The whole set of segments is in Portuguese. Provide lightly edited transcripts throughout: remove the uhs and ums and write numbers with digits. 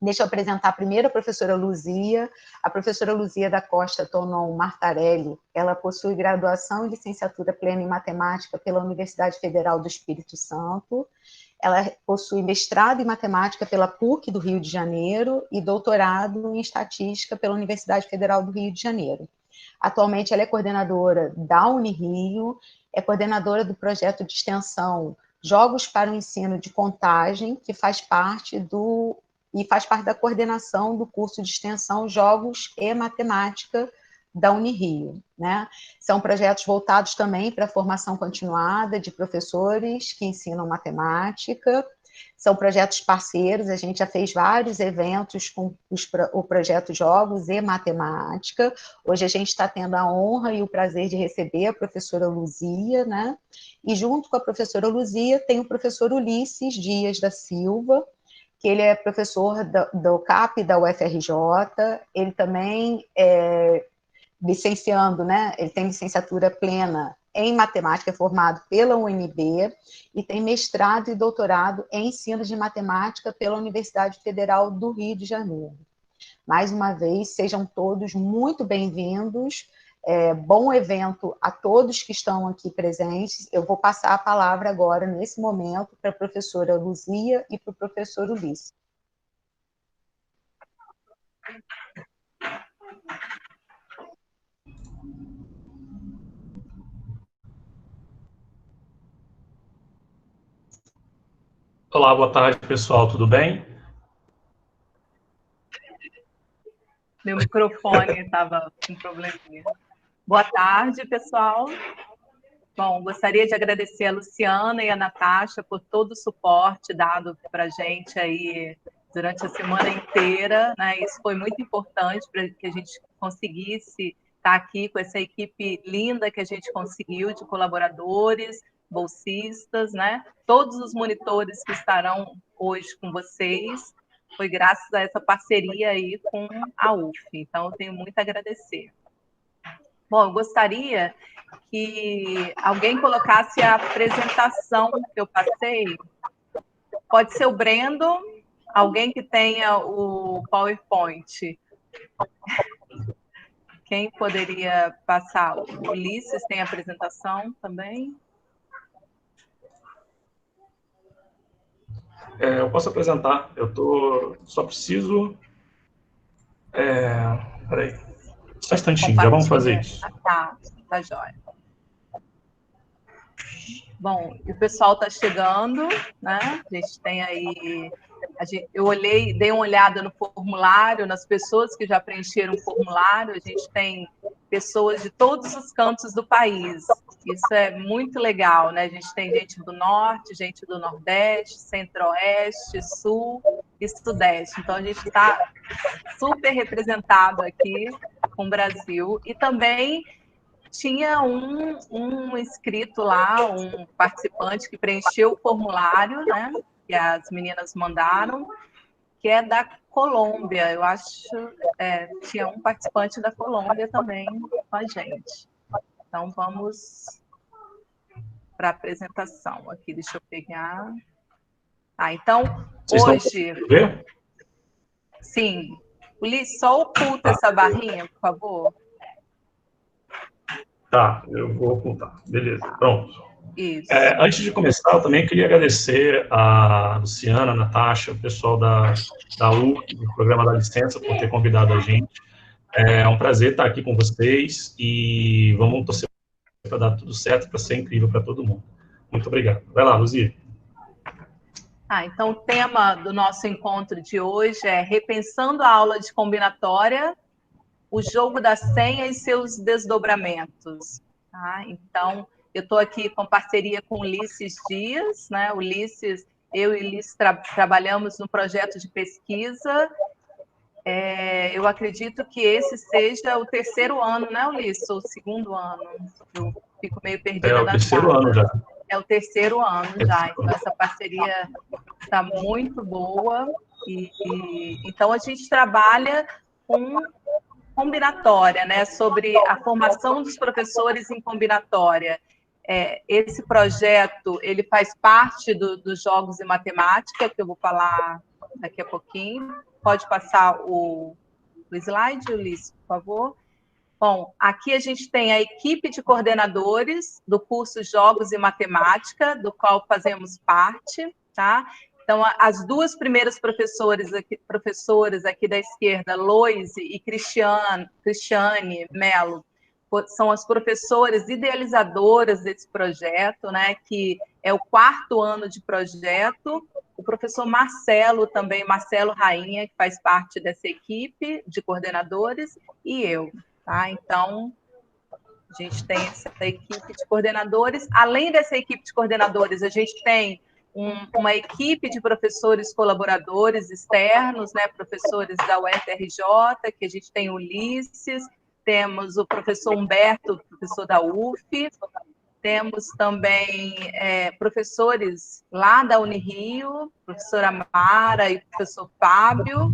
Deixa eu apresentar primeiro a professora Luzia. A professora Luzia da Costa Tonon Martarelli, ela possui graduação e licenciatura plena em matemática pela Universidade Federal do Espírito Santo. Ela possui mestrado em matemática pela PUC do Rio de Janeiro e doutorado em estatística pela Universidade Federal do Rio de Janeiro. Atualmente ela é coordenadora da Unirio, é coordenadora do projeto de extensão Jogos para o Ensino de Contagem, que faz parte da coordenação do curso de extensão Jogos e Matemática da Unirio, né? São projetos voltados também para a formação continuada de professores que ensinam matemática, são projetos parceiros, a gente já fez vários eventos com o projeto Jogos e Matemática. Hoje a gente está tendo a honra e o prazer de receber a professora Luzia, né? E junto com a professora Luzia tem o professor Ulisses Dias da Silva, que ele é professor do CAP da UFRJ, ele também é licenciando, né? Ele tem licenciatura plena em matemática, formado pela UNB, e tem mestrado e doutorado em ensino de matemática pela Universidade Federal do Rio de Janeiro. Mais uma vez, sejam todos muito bem-vindos, bom evento a todos que estão aqui presentes. Eu vou passar a palavra agora, nesse momento, para a professora Luzia e para o professor Ulisses. Olá, boa tarde, pessoal, tudo bem? Meu microfone estava com probleminha. Boa tarde, pessoal. Bom, gostaria de agradecer a Luciana e a Natasha por todo o suporte dado para a gente aí durante a semana inteira, né? Isso foi muito importante para que a gente conseguisse estar aqui com essa equipe linda que a gente conseguiu de colaboradores, bolsistas, né? Todos os monitores que estarão hoje com vocês, foi graças a essa parceria aí com a UF. Então, eu tenho muito a agradecer. Bom, eu gostaria que alguém colocasse a apresentação que eu passei. Pode ser o Brendo, alguém que tenha o PowerPoint. Quem poderia passar? O Ulisses tem a apresentação também? Eu posso apresentar, só preciso... Peraí, só um instantinho, já vamos fazer isso. Tá jóia. Bom, o pessoal está chegando, né? A gente tem aí... eu olhei, dei uma olhada no formulário, nas pessoas que já preencheram o formulário, a gente tem pessoas de todos os cantos do país. Isso é muito legal, né? A gente tem gente do Norte, gente do Nordeste, Centro-Oeste, Sul e Sudeste. Então, a gente está super representado aqui com o Brasil. E também tinha um inscrito lá, um participante que preencheu o formulário, né? Que as meninas mandaram, que é da Colômbia. Eu acho tinha um participante da Colômbia também com a gente. Então, vamos para a apresentação aqui. Deixa eu pegar. Então, Vocês hoje... estão vendo? Sim. Ulisses, só oculta essa barrinha, por favor. Tá, eu vou ocultar. Beleza, pronto. Isso. Antes de começar, eu também queria agradecer a Luciana, a Natasha, o pessoal da UF, do Programa da Licença, por ter convidado a gente. É um prazer estar aqui com vocês e vamos torcer para dar tudo certo, para ser incrível para todo mundo. Muito obrigado. Vai lá, Luzia. Então, o tema do nosso encontro de hoje é Repensando a Aula de Combinatória, o jogo da senha e seus desdobramentos. Tá? Então, eu estou aqui com parceria com Ulisses Dias, né? Ulisses, eu e Ulisses trabalhamos no projeto de pesquisa. Eu acredito que esse seja o terceiro ano, né, Ulisses? Ou o segundo ano? Eu fico meio perdida o terceiro ano já. É o terceiro ano já, então essa parceria está muito boa. Então, a gente trabalha com combinatória, né, sobre a formação dos professores em combinatória. Esse projeto ele faz parte dos Jogos e Matemática, que eu vou falar daqui a pouquinho. Pode passar o slide, Ulisses, por favor. Bom, aqui a gente tem a equipe de coordenadores do curso Jogos e Matemática, do qual fazemos parte, tá? Então, as duas primeiras professoras aqui da esquerda, Loise e Cristiane Mello, são as professoras idealizadoras desse projeto, né, que é o 4º ano de projeto. O professor Marcelo também, Marcelo Rainha, que faz parte dessa equipe de coordenadores, e eu. Tá? Então, a gente tem essa equipe de coordenadores. Além dessa equipe de coordenadores, a gente tem uma equipe de professores colaboradores externos, né, professores da UFRJ, que a gente tem o Ulisses, temos o professor Humberto, professor da UF, temos também professores lá da Unirio, professora Mara e professor Fábio,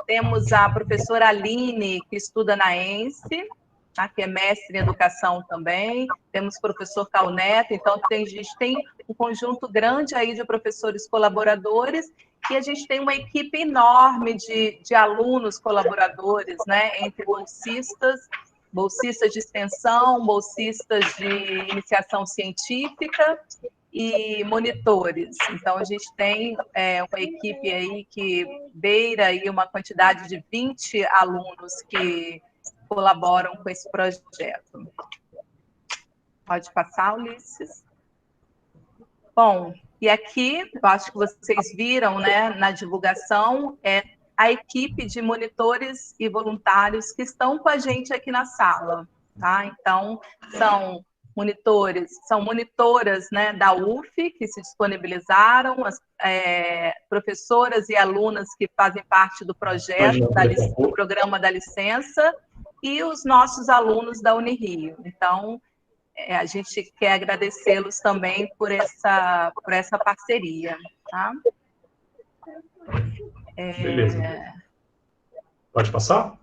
temos a professora Aline, que estuda na ENSE, tá, que é mestre em educação também, temos o professor Calneto, então a gente tem um conjunto grande aí de professores colaboradores, e a gente tem uma equipe enorme de alunos colaboradores, né, entre bolsistas de extensão, bolsistas de iniciação científica e monitores. Então, a gente tem uma equipe aí que beira aí uma quantidade de 20 alunos que colaboram com esse projeto. Pode passar, Ulisses. Bom, e aqui, eu acho que vocês viram, né, na divulgação, a equipe de monitores e voluntários que estão com a gente aqui na sala, tá? Então, são monitoras, né, da UF, que se disponibilizaram, as professoras e alunas que fazem parte do projeto, do programa da licença, e os nossos alunos da Unirio. Então, a gente quer agradecê-los também por essa parceria. Tá? Beleza. Pode passar?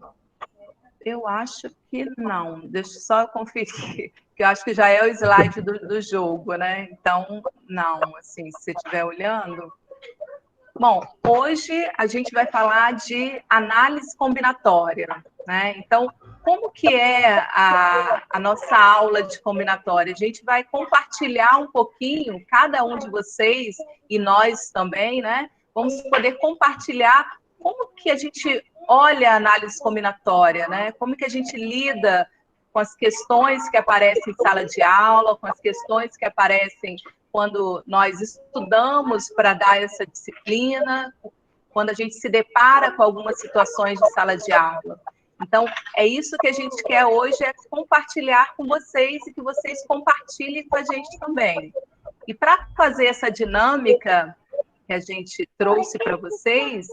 Eu acho que não. Deixa eu só conferir, que eu acho que já é o slide do jogo, né? Então, não, assim, se você estiver olhando. Bom, hoje a gente vai falar de análise combinatória, né? Então, como que é a nossa aula de combinatória? A gente vai compartilhar um pouquinho, cada um de vocês, e nós também, né? Vamos poder compartilhar como que a gente olha a análise combinatória, né? Como que a gente lida com as questões que aparecem em sala de aula, com as questões que aparecem quando nós estudamos para dar essa disciplina, quando a gente se depara com algumas situações de sala de aula. Então, é isso que a gente quer hoje, é compartilhar com vocês e que vocês compartilhem com a gente também. E para fazer essa dinâmica que a gente trouxe para vocês,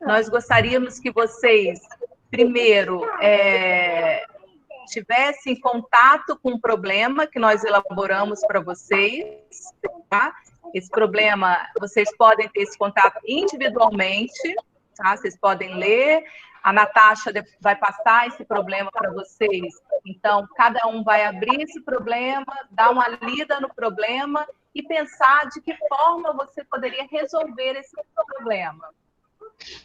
nós gostaríamos que vocês, primeiro, tivessem contato com o problema que nós elaboramos para vocês, tá? Esse problema, vocês podem ter esse contato individualmente, tá? Vocês podem ler, a Natasha vai passar esse problema para vocês, então cada um vai abrir esse problema, dar uma lida no problema e pensar de que forma você poderia resolver esse problema.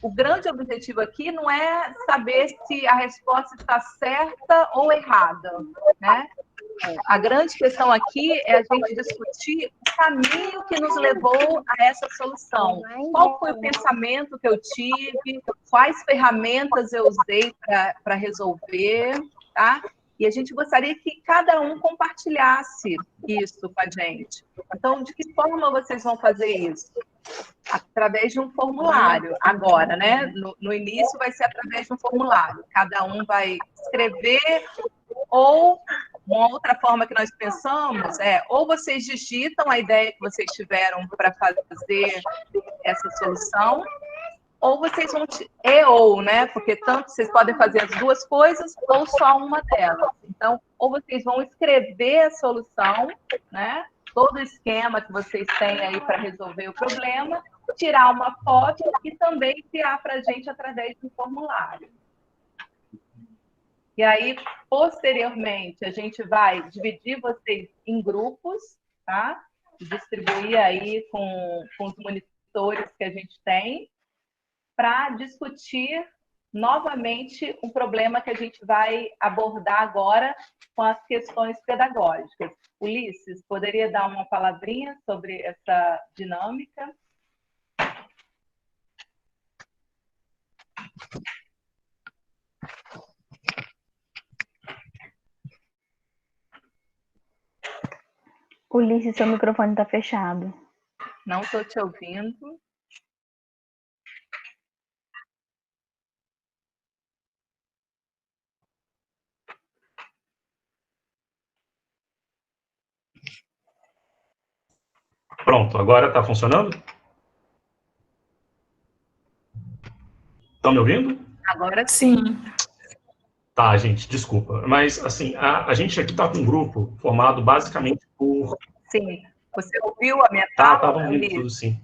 O grande objetivo aqui não é saber se a resposta está certa ou errada, né? A grande questão aqui é a gente discutir o caminho que nos levou a essa solução. Qual foi o pensamento que eu tive, quais ferramentas eu usei para resolver, tá? E a gente gostaria que cada um compartilhasse isso com a gente. Então, de que forma vocês vão fazer isso? Através de um formulário. Agora, né? No início vai ser através de um formulário. Cada um vai escrever, ou uma outra forma que nós pensamos ou vocês digitam a ideia que vocês tiveram para fazer essa solução, ou vocês vão né? Porque tanto vocês podem fazer as duas coisas ou só uma delas. Então, ou vocês vão escrever a solução, né? Todo o esquema que vocês têm aí para resolver o problema, tirar uma foto e também enviar para a gente através de um formulário. E aí, posteriormente, a gente vai dividir vocês em grupos, tá? Distribuir aí com os monitores que a gente tem. para discutir novamente um problema que a gente vai abordar agora com as questões pedagógicas. Ulisses, poderia dar uma palavrinha sobre essa dinâmica? Ulisses, seu microfone está fechado. Não estou te ouvindo. Pronto, agora está funcionando? Estão me ouvindo? Agora sim. Tá, gente, desculpa. Mas, assim, a gente aqui está com um grupo formado basicamente por... Sim. Você ouviu a minha Tá, fala? estava ouvindo tudo, sim.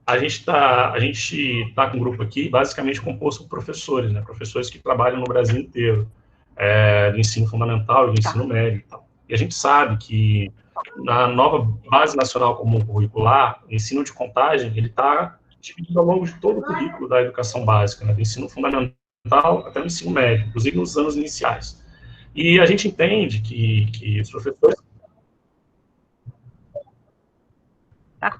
A gente tá com um grupo aqui basicamente composto por professores, né? Professores que trabalham no Brasil inteiro, do ensino fundamental e do ensino médio e tal. E a gente sabe que na nova Base Nacional Comum Curricular, o ensino de contagem, ele está dividido ao longo de todo o currículo da educação básica, né? Do ensino fundamental até o ensino médio, inclusive nos anos iniciais. E a gente entende que os professores...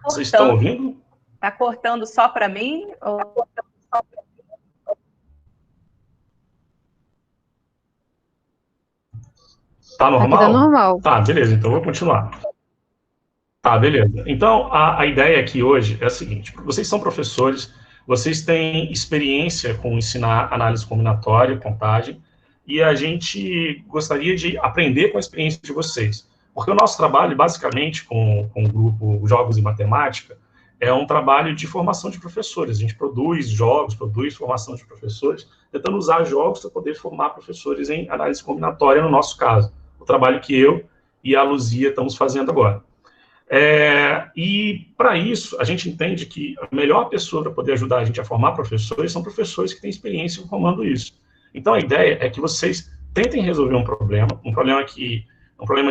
Vocês estão ouvindo? Está cortando só para mim? Ou... Tá normal? Aqui tá normal. Tá, beleza, então eu vou continuar. Tá, beleza. Então, a ideia aqui hoje é a seguinte: vocês são professores, vocês têm experiência com ensinar análise combinatória e contagem, e a gente gostaria de aprender com a experiência de vocês. Porque o nosso trabalho, basicamente, com o grupo Jogos e Matemática, é um trabalho de formação de professores. A gente produz jogos, produz formação de professores, tentando usar jogos para poder formar professores em análise combinatória, no nosso caso. O trabalho que eu e a Luzia estamos fazendo agora. E, para isso, a gente entende que a melhor pessoa para poder ajudar a gente a formar professores são professores que têm experiência formando isso. Então, a ideia é que vocês tentem resolver um problema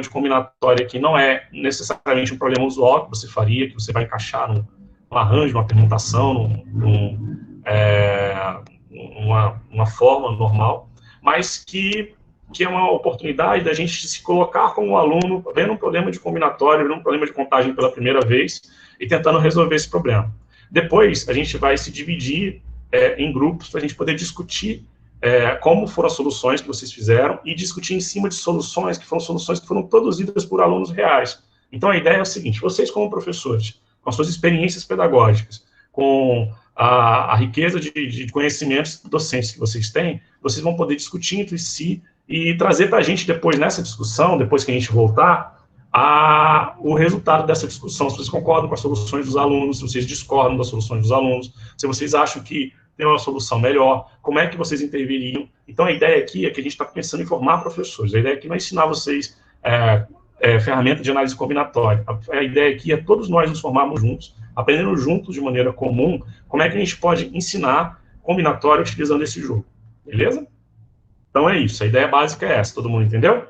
de combinatória que não é necessariamente um problema usual que você faria, que você vai encaixar num arranjo, numa permutação, numa forma normal, mas que é uma oportunidade da gente se colocar como aluno, vendo um problema de combinatório, vendo um problema de contagem pela primeira vez e tentando resolver esse problema. Depois, a gente vai se dividir em grupos para a gente poder discutir como foram as soluções que vocês fizeram e discutir em cima de soluções que foram produzidas por alunos reais. Então, a ideia é a seguinte: vocês, como professores, com as suas experiências pedagógicas, com a riqueza de conhecimentos docentes que vocês têm, vocês vão poder discutir entre si e trazer para a gente depois, nessa discussão, depois que a gente voltar, o resultado dessa discussão, se vocês concordam com as soluções dos alunos, se vocês discordam das soluções dos alunos, se vocês acham que tem uma solução melhor, como é que vocês interviriam. Então, a ideia aqui é que a gente está pensando em formar professores, a ideia aqui não é ensinar vocês ferramenta de análise combinatória, a ideia aqui é todos nós nos formarmos juntos, aprendendo juntos de maneira comum, como é que a gente pode ensinar combinatória utilizando esse jogo, beleza? Então é isso, a ideia básica é essa, todo mundo entendeu?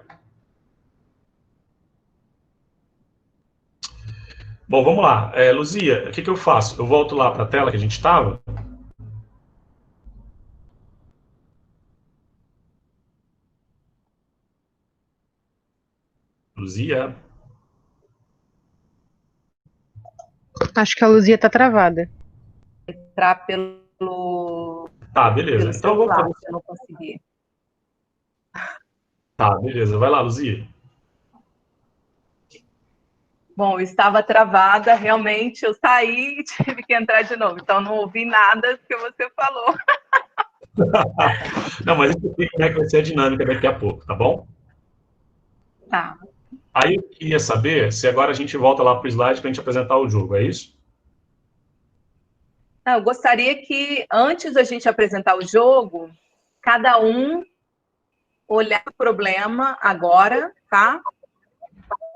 Bom, vamos lá. Luzia, o que eu faço? Eu volto lá para a tela que a gente estava? Luzia? Acho que a Luzia tá travada. Entrar pelo... Tá, beleza. Pelo então celular, vamos fazer... eu não consegui. Tá, beleza. Vai lá, Luzia. Bom, eu estava travada, realmente, eu saí e tive que entrar de novo, então não ouvi nada que você falou. Não, mas eu sei como é que vai ser a dinâmica daqui a pouco, tá bom? Tá. Aí eu queria saber se agora a gente volta lá para o slide para a gente apresentar o jogo, é isso? Não, eu gostaria que, antes da gente apresentar o jogo, cada um olhar o problema agora, tá?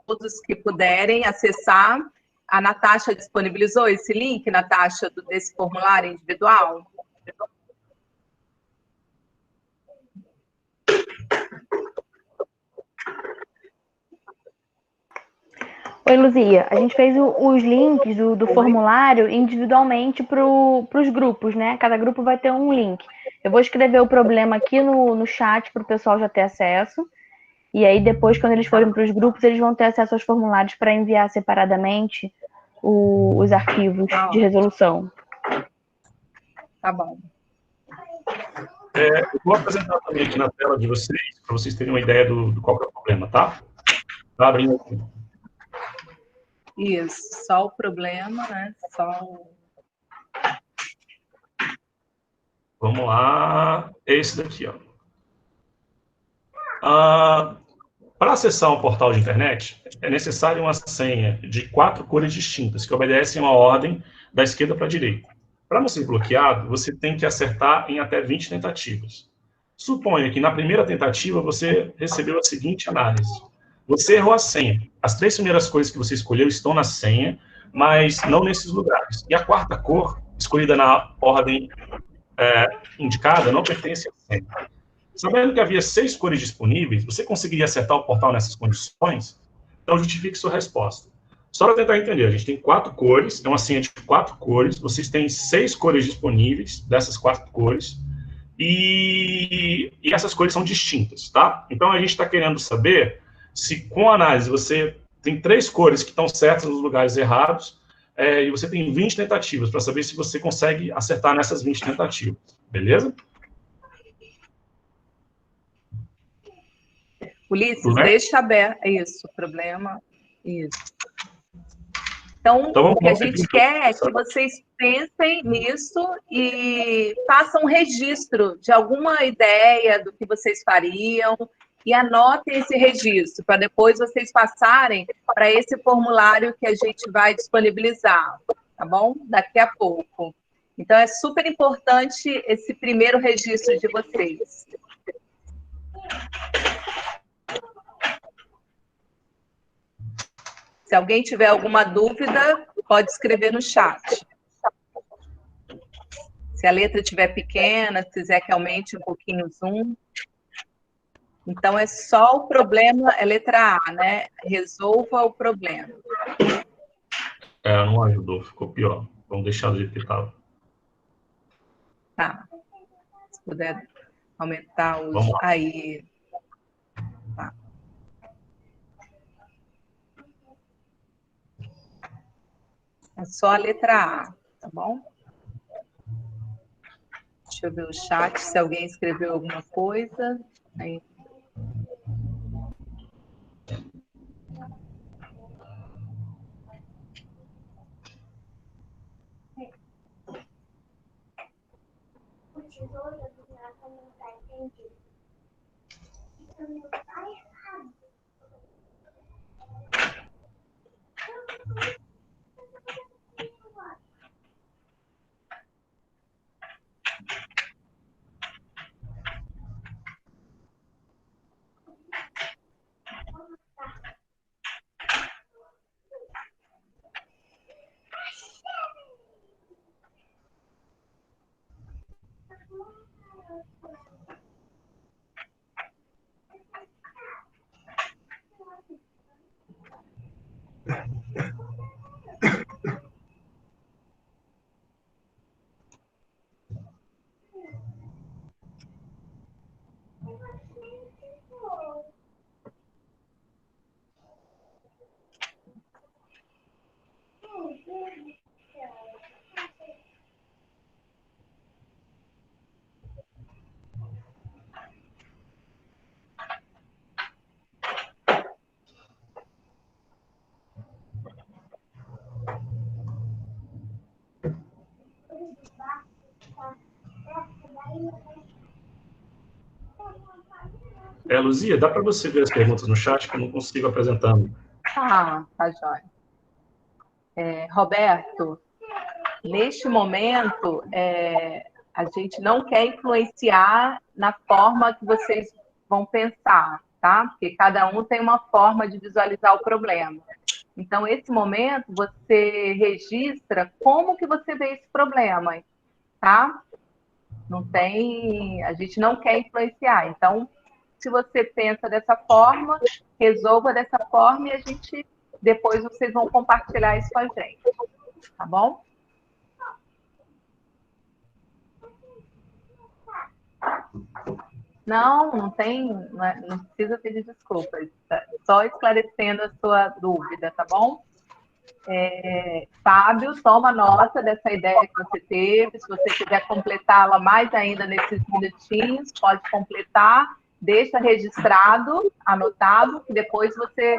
Todos que puderem acessar. A Natasha disponibilizou esse link, Natasha, desse formulário individual? Oi, Luzia. A gente fez os links do formulário individualmente para os grupos, né? Cada grupo vai ter um link. Eu vou escrever o problema aqui no chat para o pessoal já ter acesso. E aí, depois, quando eles forem para os grupos, eles vão ter acesso aos formulários para enviar separadamente os arquivos de resolução. Tá bom. Eu vou apresentar também aqui na tela de vocês, para vocês terem uma ideia do qual que é o problema, tá? Tá abrindo aqui. Isso, só o problema, né? Vamos lá. Esse daqui, ó. Para acessar um portal de internet, é necessário uma senha de 4 cores distintas, que obedecem uma ordem da esquerda para a direita. Para não ser bloqueado, você tem que acertar em até 20 tentativas. Suponha que na primeira tentativa você recebeu a seguinte análise. Você errou a senha. As 3 primeiras cores que você escolheu estão na senha, mas não nesses lugares. E a quarta cor, escolhida na ordem indicada, não pertence à senha. Sabendo que havia 6 cores disponíveis, você conseguiria acertar o portal nessas condições? Então, justifique sua resposta. Só para tentar entender, a gente tem 4 cores, é uma senha de 4 cores, vocês têm 6 cores disponíveis dessas 4 cores, e essas cores são distintas, tá? Então, a gente está querendo saber se, com a análise, você tem 3 cores que estão certas nos lugares errados, e você tem 20 tentativas, para saber se você consegue acertar nessas 20 tentativas, beleza? Ulisses, deixa aberto. Isso, o problema. Isso. Então o que a gente quer é que vocês pensem nisso e façam um registro de alguma ideia do que vocês fariam e anotem esse registro para depois vocês passarem para esse formulário que a gente vai disponibilizar, tá bom? Daqui a pouco. Então é super importante esse primeiro registro de vocês. Se alguém tiver alguma dúvida, pode escrever no chat. Se a letra estiver pequena, se quiser que aumente um pouquinho o zoom. Então, é só o problema, é letra A, né? Resolva o problema. Não ajudou, ficou pior. Vamos deixar do jeito que estava. Tá. Se puder aumentar o... Vamos lá. Aí. Tá. É só a letra A, tá bom? Deixa eu ver o chat, se alguém escreveu alguma coisa. Aí. O tesouro do gato não está entendido. Isso não está errado. Luzia, dá para você ver as perguntas no chat que eu não consigo apresentando. Tá jóia. Roberto, neste momento, a gente não quer influenciar na forma que vocês vão pensar, tá? Porque cada um tem uma forma de visualizar o problema. Então, esse momento, você registra como que você vê esse problema, tá? Não tem... A gente não quer influenciar. Então, se você pensa dessa forma, resolva dessa forma e a gente depois vocês vão compartilhar isso com a gente, tá bom? Não tem, não precisa pedir desculpas, tá? Só esclarecendo a sua dúvida, tá bom? Fábio, toma nota dessa ideia que você teve, se você quiser completá-la mais ainda nesses minutinhos, pode completar, deixa registrado, anotado, que depois você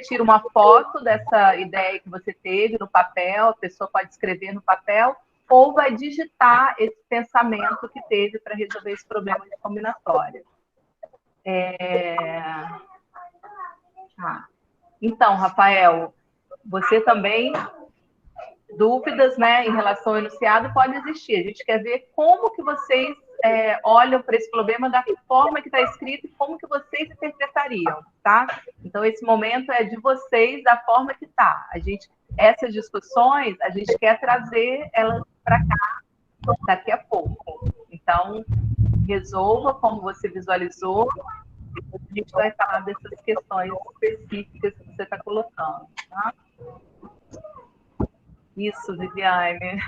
tira uma foto dessa ideia que você teve no papel, a pessoa pode escrever no papel, ou vai digitar esse pensamento que teve para resolver esse problema de combinatória. Então, Rafael, você também, dúvidas, né, em relação ao enunciado pode existir. A gente quer ver como que vocês olham para esse problema, da forma que está escrito e como que vocês interpretariam, tá? Então, esse momento é de vocês, da forma que está. Essas discussões, a gente quer trazer elas para cá daqui a pouco. Então, resolva como você visualizou, depois a gente vai falar dessas questões específicas que você está colocando, tá? Isso, Viviane,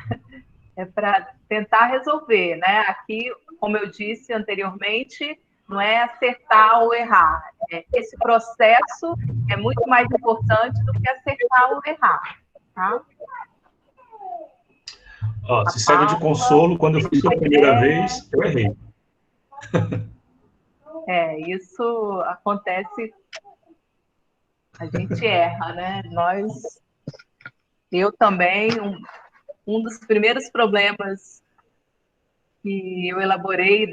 é para tentar resolver, né? Aqui, como eu disse anteriormente, não é acertar ou errar. Esse processo é muito mais importante do que acertar ou errar, tá? Se serve de consolo, quando eu fiz a primeira vez, eu errei. Isso acontece, a gente erra, né? Eu também, um dos primeiros problemas que eu elaborei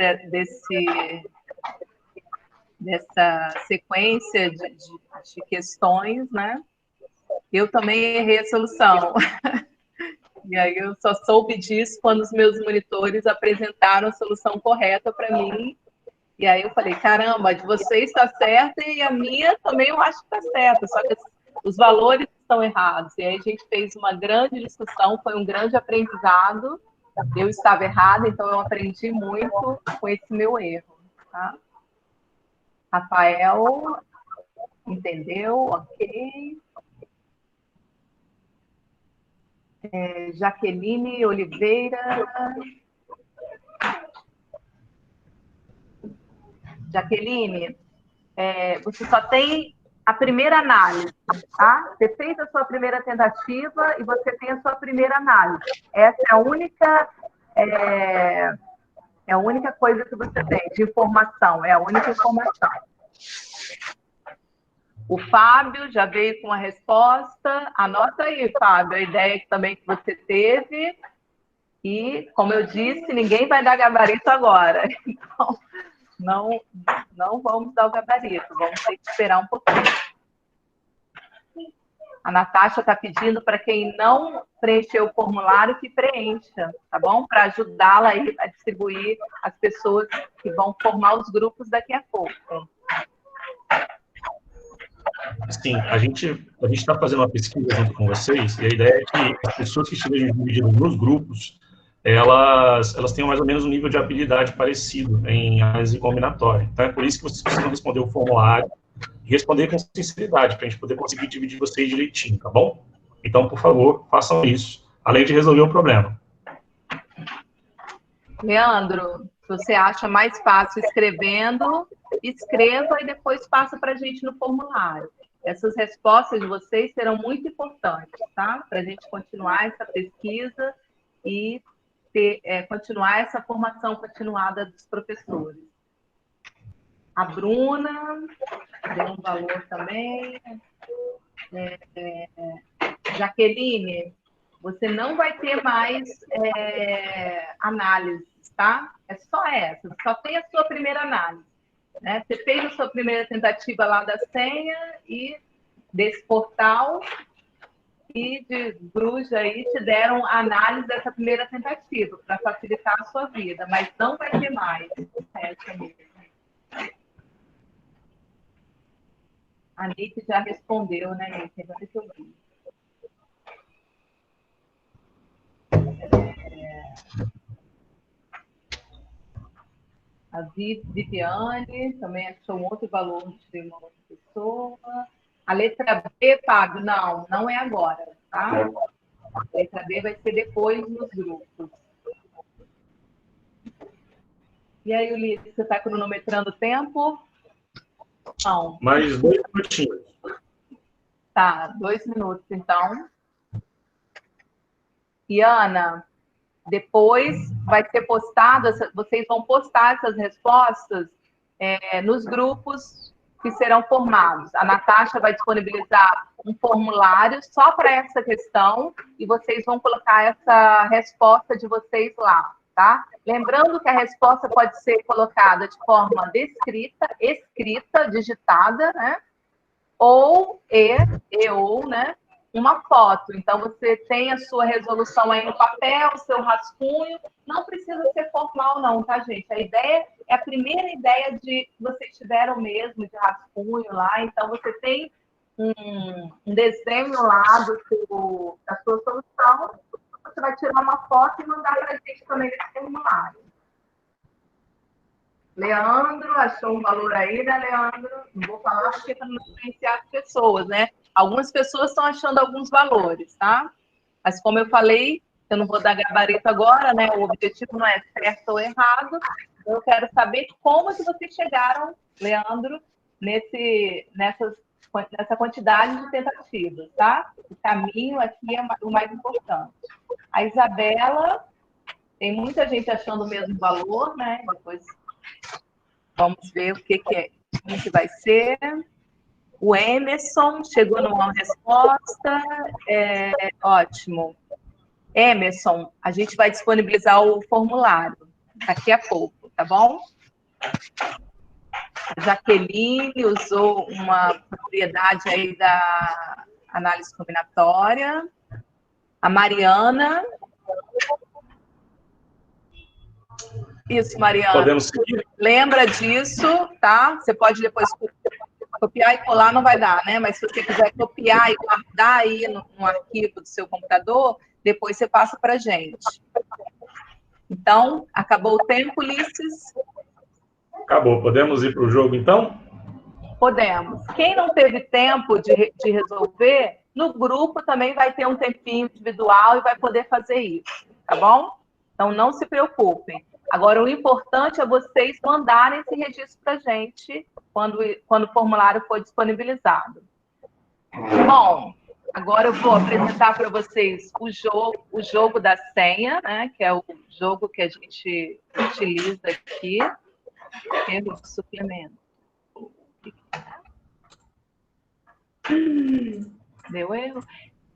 dessa sequência de questões, né? Eu também errei a solução. E aí eu só soube disso quando os meus monitores apresentaram a solução correta para mim. E aí eu falei, caramba, a de vocês está certa e a minha também eu acho que está certa, só que os valores estão errados. E aí a gente fez uma grande discussão, foi um grande aprendizado. Eu estava errada, então eu aprendi muito com esse meu erro. Tá? Rafael, entendeu? Ok. Jaqueline Oliveira. Jaqueline, você só tem a primeira análise, tá? Você fez a sua primeira tentativa e você tem a sua primeira análise. Essa é a única coisa que você tem de informação, é a única informação. O Fábio já veio com a resposta. Anota aí, Fábio, a ideia também que você teve. E, como eu disse, ninguém vai dar gabarito agora. Então, não vamos dar o gabarito, vamos ter que esperar um pouquinho. A Natasha está pedindo para quem não preencheu o formulário que preencha, tá bom? Para ajudá-la aí a distribuir as pessoas que vão formar os grupos daqui a pouco. Sim, a gente está fazendo uma pesquisa junto com vocês, e a ideia é que as pessoas que estiverem divididas nos grupos, elas tenham mais ou menos um nível de habilidade parecido em análise combinatória. Então, é por isso que vocês precisam responder o formulário e responder com sinceridade, para a gente poder conseguir dividir vocês direitinho, tá bom? Então, por favor, façam isso, além de resolver o problema. Leandro, se você acha mais fácil escrevendo, escreva e depois passa para a gente no formulário. Essas respostas de vocês serão muito importantes, tá? Para a gente continuar essa pesquisa e continuar essa formação continuada dos professores. A Bruna deu um valor também. Jaqueline, você não vai ter mais análises, tá? É só essa, só tem a sua primeira análise. Né? Você fez a sua primeira tentativa lá da senha e desse portal e de Bruges aí te deram a análise dessa primeira tentativa para facilitar a sua vida, mas não vai ter mais essa mesmo. A Nick já respondeu, né, Nick? Agora que eu vi. A Viviane também achou um outro valor de uma outra pessoa. A letra B, Fábio, não é agora, tá? A letra B vai ser depois nos grupos. E aí, Ulisses, você está cronometrando o tempo? Não. Mais 2 minutinhos. Tá, 2 minutos, então. E, Ana, depois vai ser postado, vocês vão postar essas respostas nos grupos que serão formados. A Natasha vai disponibilizar um formulário só para essa questão e vocês vão colocar essa resposta de vocês lá, tá? Lembrando que a resposta pode ser colocada de forma descrita, escrita, digitada, né? Ou, né? Uma foto. Então, você tem a sua resolução aí no papel, o seu rascunho. Não precisa ser formal, não, tá, gente? A ideia é a primeira ideia que vocês tiveram mesmo, de rascunho lá. Então, você tem um desenho lá da sua solução. Você vai tirar uma foto e mandar para a gente também nesse formulário. Leandro, achou um valor aí, né, Leandro? Não vou falar porque para não influenciar as pessoas, né? Algumas pessoas estão achando alguns valores, tá? Mas como eu falei, eu não vou dar gabarito agora, né? O objetivo não é certo ou errado. Eu quero saber como que vocês chegaram, Leandro, nessa quantidade de tentativas, tá? O caminho aqui é o mais importante. A Isabela, tem muita gente achando o mesmo valor, né? Depois vamos ver o que é, como que vai ser. O Emerson chegou numa resposta. Ótimo. Emerson, a gente vai disponibilizar o formulário daqui a pouco, tá bom? A Jaqueline usou uma propriedade aí da análise combinatória. A Mariana. Isso, Mariana. Podemos seguir? Lembra disso, tá? Você pode depois copiar e colar, não vai dar, né? Mas se você quiser copiar e guardar aí no arquivo do seu computador, depois você passa para a gente. Então, acabou o tempo, Ulisses? Acabou. Podemos ir para o jogo, então? Podemos. Quem não teve tempo de resolver, no grupo também vai ter um tempinho individual e vai poder fazer isso, tá bom? Então, não se preocupem. Agora, o importante é vocês mandarem esse registro para a gente quando o formulário for disponibilizado. Bom, agora eu vou apresentar para vocês o jogo da senha, né, que é o jogo que a gente utiliza aqui. Erro de suplemento. Deu erro?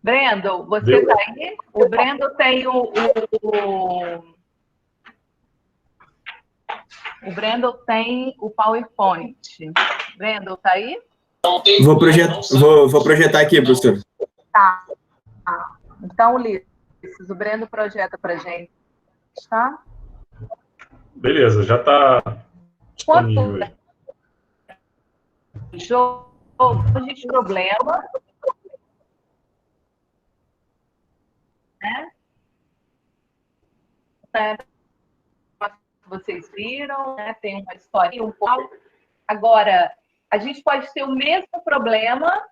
Brendo, você está aí? O Brendo tem o Brendo tem o PowerPoint. Brendo, está aí? Vou projetar aqui, professor. Tá. Então, Ulisses, o Brendo projeta para a gente, tá? Beleza, já está disponível aí. Jogo, a gente problema, né? Vocês viram, né? Tem uma história, um pouco. Agora, a gente pode ter o mesmo problema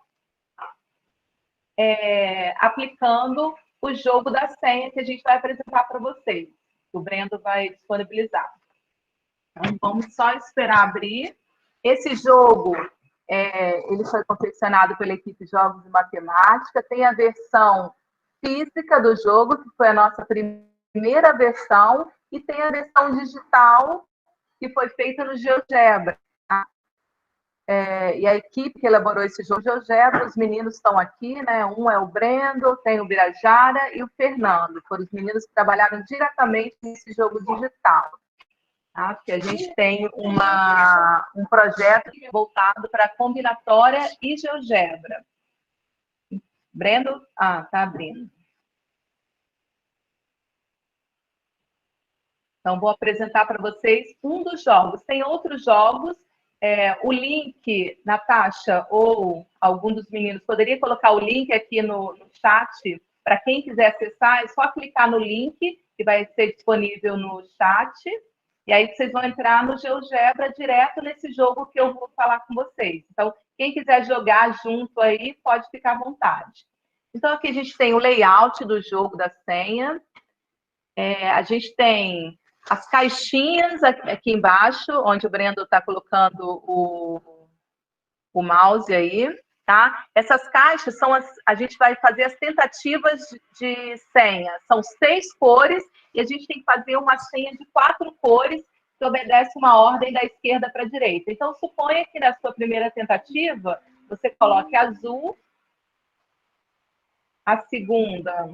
aplicando o jogo da senha que a gente vai apresentar para vocês. O Brendo vai disponibilizar. Então, vamos só esperar abrir. Esse jogo, ele foi confeccionado pela equipe de Jogos de Matemática. Tem a versão física do jogo, que foi a nossa primeira versão, e tem a versão digital, que foi feita no GeoGebra. Tá? E a equipe que elaborou esse jogo GeoGebra, os meninos estão aqui, né? Um é o Brendo, tem o Birajara e o Fernando. Foram os meninos que trabalharam diretamente nesse jogo digital. Tá? Porque a gente tem um projeto voltado para combinatória e GeoGebra. Brendo? Tá abrindo. Então, vou apresentar para vocês um dos jogos. Tem outros jogos. O link, Natasha, ou algum dos meninos, poderia colocar o link aqui no chat para quem quiser acessar. É só clicar no link, que vai ser disponível no chat. E aí vocês vão entrar no GeoGebra direto nesse jogo que eu vou falar com vocês. Então, quem quiser jogar junto aí, pode ficar à vontade. Então, aqui a gente tem o layout do jogo da senha. A gente tem as caixinhas aqui embaixo, onde o Brendo está colocando o mouse aí, tá? Essas caixas são a gente vai fazer as tentativas de senha. São 6 cores e a gente tem que fazer uma senha de 4 cores que obedece uma ordem da esquerda para a direita. Então, suponha que na sua primeira tentativa você coloque azul, a segunda,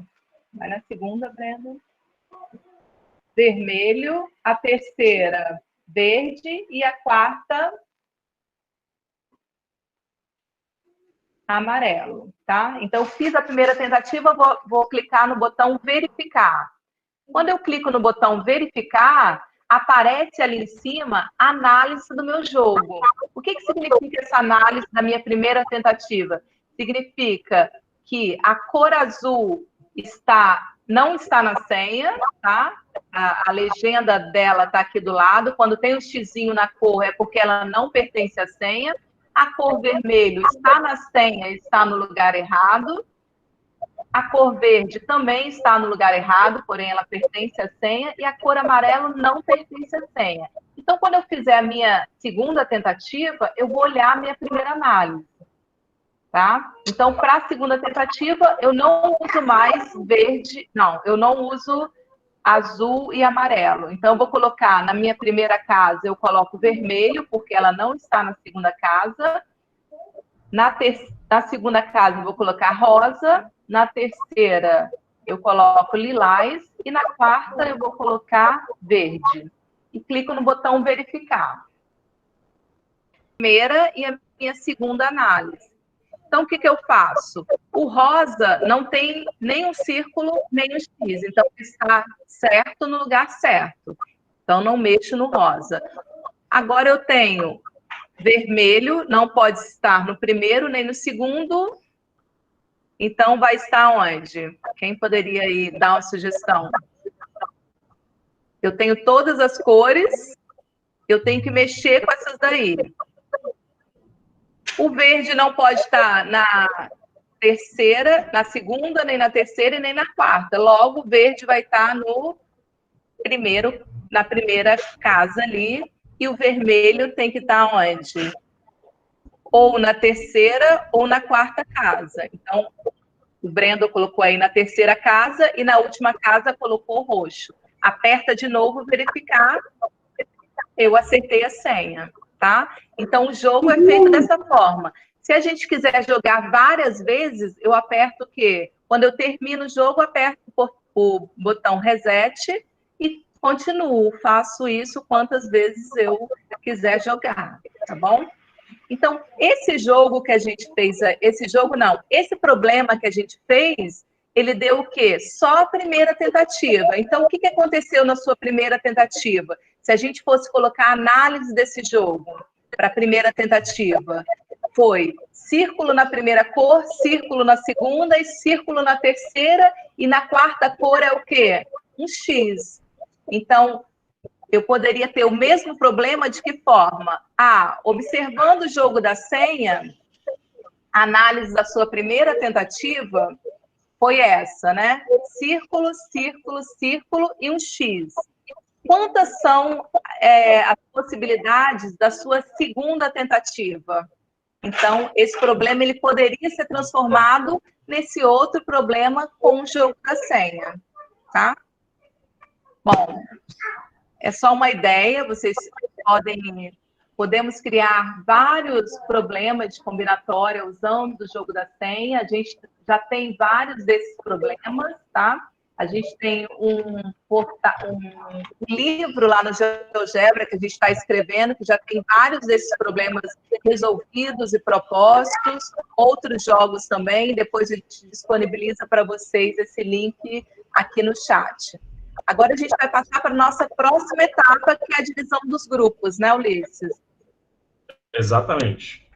vai na segunda, Brenda, vermelho, a terceira, verde e a quarta, amarelo, tá? Então, fiz a primeira tentativa, vou clicar no botão verificar. Quando eu clico no botão verificar, aparece ali em cima a análise do meu jogo. O que significa essa análise da minha primeira tentativa? Significa que a cor azul não está na senha, tá? A legenda dela está aqui do lado. Quando tem um xizinho na cor, é porque ela não pertence à senha. A cor vermelho está na senha, está no lugar errado. A cor verde também está no lugar errado, porém ela pertence à senha. E a cor amarelo não pertence à senha. Então, quando eu fizer a minha segunda tentativa, eu vou olhar a minha primeira análise. Tá? Então, para a segunda tentativa, eu não uso mais verde, não, eu não uso azul e amarelo. Então, eu vou colocar na minha primeira casa, eu coloco vermelho, porque ela não está na segunda casa. Na segunda casa, eu vou colocar rosa. Na terceira, eu coloco lilás. E na quarta, eu vou colocar verde. E clico no botão verificar. Primeira e a minha segunda análise. Então, o que eu faço? O rosa não tem nem um círculo, nem um X. Então, está certo no lugar certo. Então, não mexo no rosa. Agora, eu tenho vermelho, não pode estar no primeiro nem no segundo. Então, vai estar onde? Quem poderia aí dar uma sugestão? Eu tenho todas as cores, eu tenho que mexer com essas daí. O verde não pode estar na terceira, na segunda, nem na terceira e nem na quarta. Logo, o verde vai estar na primeira casa ali, e o vermelho tem que estar onde? Ou na terceira ou na quarta casa. Então, o Brendo colocou aí na terceira casa e na última casa colocou roxo. Aperta de novo, verificar. Eu acertei a senha, tá? Então, o jogo é feito dessa forma. Se a gente quiser jogar várias vezes, eu aperto o quê? Quando eu termino o jogo, aperto o botão reset e continuo. Faço isso quantas vezes eu quiser jogar, tá bom? Então, esse jogo que a gente fez, esse problema que a gente fez, ele deu o quê? Só a primeira tentativa. Então, o que aconteceu na sua primeira tentativa? Se a gente fosse colocar a análise desse jogo para a primeira tentativa, foi círculo na primeira cor, círculo na segunda e círculo na terceira, e na quarta cor é o quê? Um X. Então, eu poderia ter o mesmo problema de que forma? Observando o jogo da senha, a análise da sua primeira tentativa foi essa, né? Círculo, círculo, círculo e um X. Quantas são as possibilidades da sua segunda tentativa? Então, esse problema ele poderia ser transformado nesse outro problema com o jogo da senha, tá? Bom, é só uma ideia, podemos criar vários problemas de combinatória usando o jogo da senha. A gente já tem vários desses problemas, tá? A gente tem um livro lá no GeoGebra que a gente está escrevendo, que já tem vários desses problemas resolvidos e propostos, outros jogos também. Depois a gente disponibiliza para vocês esse link aqui no chat. Agora a gente vai passar para a nossa próxima etapa, que é a divisão dos grupos, né, Ulisses? Exatamente.